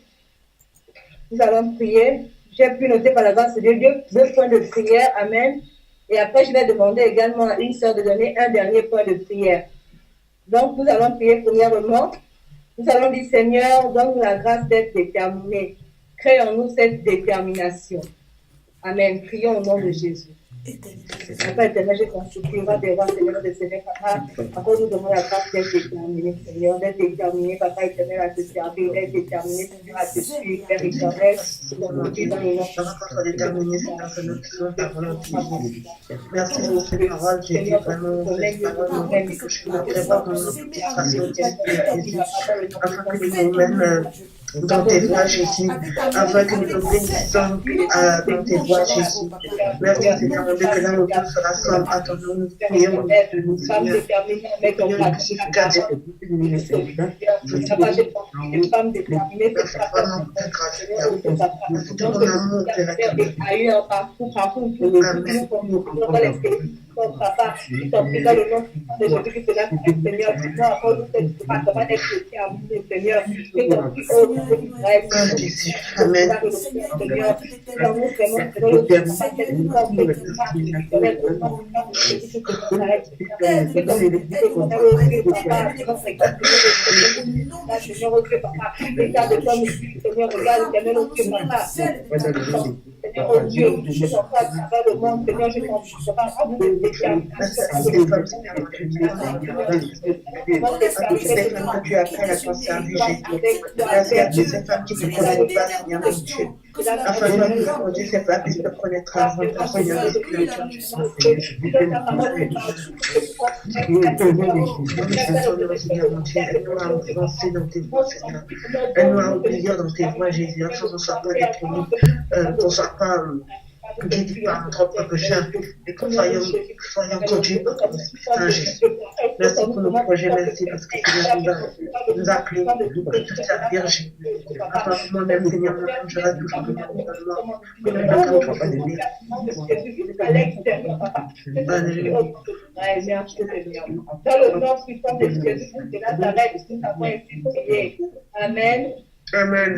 Nous allons prier. J'ai pu noter par la grâce de Dieu 2 points de prière. Amen. Et après, je vais demander également à une sœur de donner un dernier point de prière. Donc, nous allons prier premièrement. Nous allons dire, Seigneur, donne-nous la grâce d'être déterminés. Crée en nous cette détermination. Amen. Prions au nom de Jésus. Papa éternel, je t'en supplie, va des rois, Seigneur, de Seigneur, Papa. Encore nous demandons la grâce d'être déterminé, Seigneur, d'être déterminé, Papa éternel, à te servir, d'être déterminé, Seigneur, à te suivre, Père éternel. Dans le nom de déterminé, merci pour ces paroles, Jésus, vraiment, ces paroles, même que je suis vraiment, afin que nous-mêmes, dans tes voies, Jésus, afin que nous nous bénissons dans tes voies, Jésus. Merci, Seigneur, mon Dieu, que là où tout se rassemble, attendons, nous prions, nous Seigneur. Papa, je t'en prie dans le nom de Jésus que cela fait, Seigneur, tu vas encore nous faire département d'être terminé, Seigneur. Je t'en prie, oh Dieu d'Israël, Amen. Seigneur, dans nous, Seigneur, le l'état de ton esprit, Seigneur, regarde, Seigneur, au Dieu, Papa. Seigneur, oh Dieu, je t'en prie à travers le monde, Seigneur, je t'en prie à vous de tu as fait à ton service, Jésus. Merci à toutes ces femmes qui te connaissent pas, Seigneur, mon Dieu. Afin que nous, Dieu, ces femmes puissent te connaître avant ta Seigneur, aide-nous à avancer dans tes voies, Seigneur. Aide-nous à obéir dans tes voies, Jésus, afin qu'on ne soit pas détournés, qu'on ne soit pas guidés par notre propre chemin, et que soyons conduits par ton Esprit Saint, Jésus. Merci pour nos projets, merci parce que Seigneur nous a appelés pour tout servir, Jésus. Afin que moi-même, Seigneur, je reste toujours de mon gouvernement, que ne pas soit pas d'aimer. Dans le nom puissant de Jésus, de Nazareth, nous avons ainsi prié. Amen. Amen.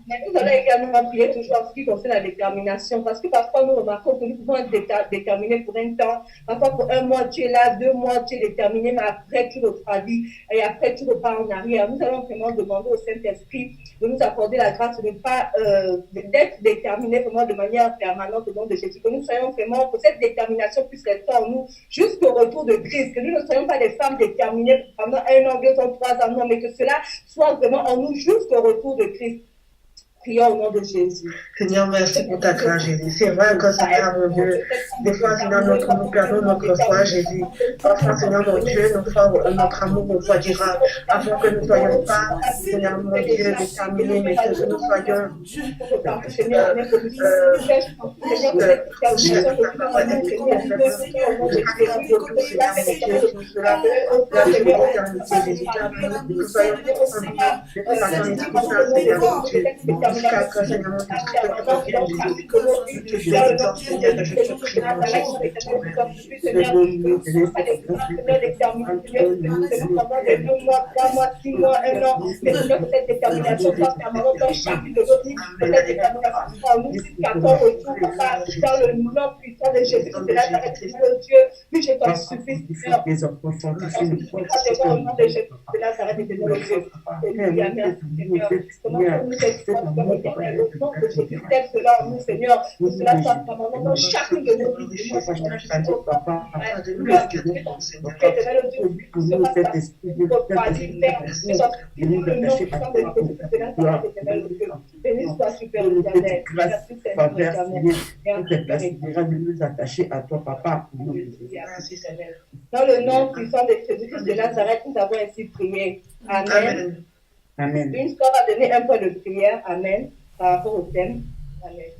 Nous allons également prier toujours en ce qui concerne la détermination, parce que parfois nous remarquons que nous pouvons être déterminés pour un temps, parfois pour un mois tu es là, 2 mois tu es déterminé, mais après tu refroidis et après tu repars en arrière. Nous allons vraiment demander au Saint-Esprit de nous accorder la grâce de ne pas d'être déterminés vraiment de manière permanente au nom de Jésus, que nous soyons vraiment, que cette détermination puisse rester en nous jusqu'au retour de Christ, que nous ne soyons pas des femmes déterminées pendant 1 an, 2 ans, 3 ans, non, mais que cela soit vraiment en nous jusqu'au retour de Christ. Prions au nom de Jésus. Seigneur, merci pour ta grâce, Jésus. C'est vrai que, Seigneur, mon Dieu, des fois, Seigneur, nous perdons notre foi, Jésus. Parfois, Seigneur, mon Dieu, notre amour refroidira, afin que nous ne soyons pas, Seigneur, mon Dieu, déterminés, mais que nous soyons, jusqu'à que Seigneur mon nous, Seigneur, que cela soit permanent dans chacune de nos vies. Dans le nom puissant de Jésus-Christ de Nazareth, nous avons ainsi prié. Amen. Amen. Une sœur a donné un point de prière. Amen. Par rapport au thème. Amen.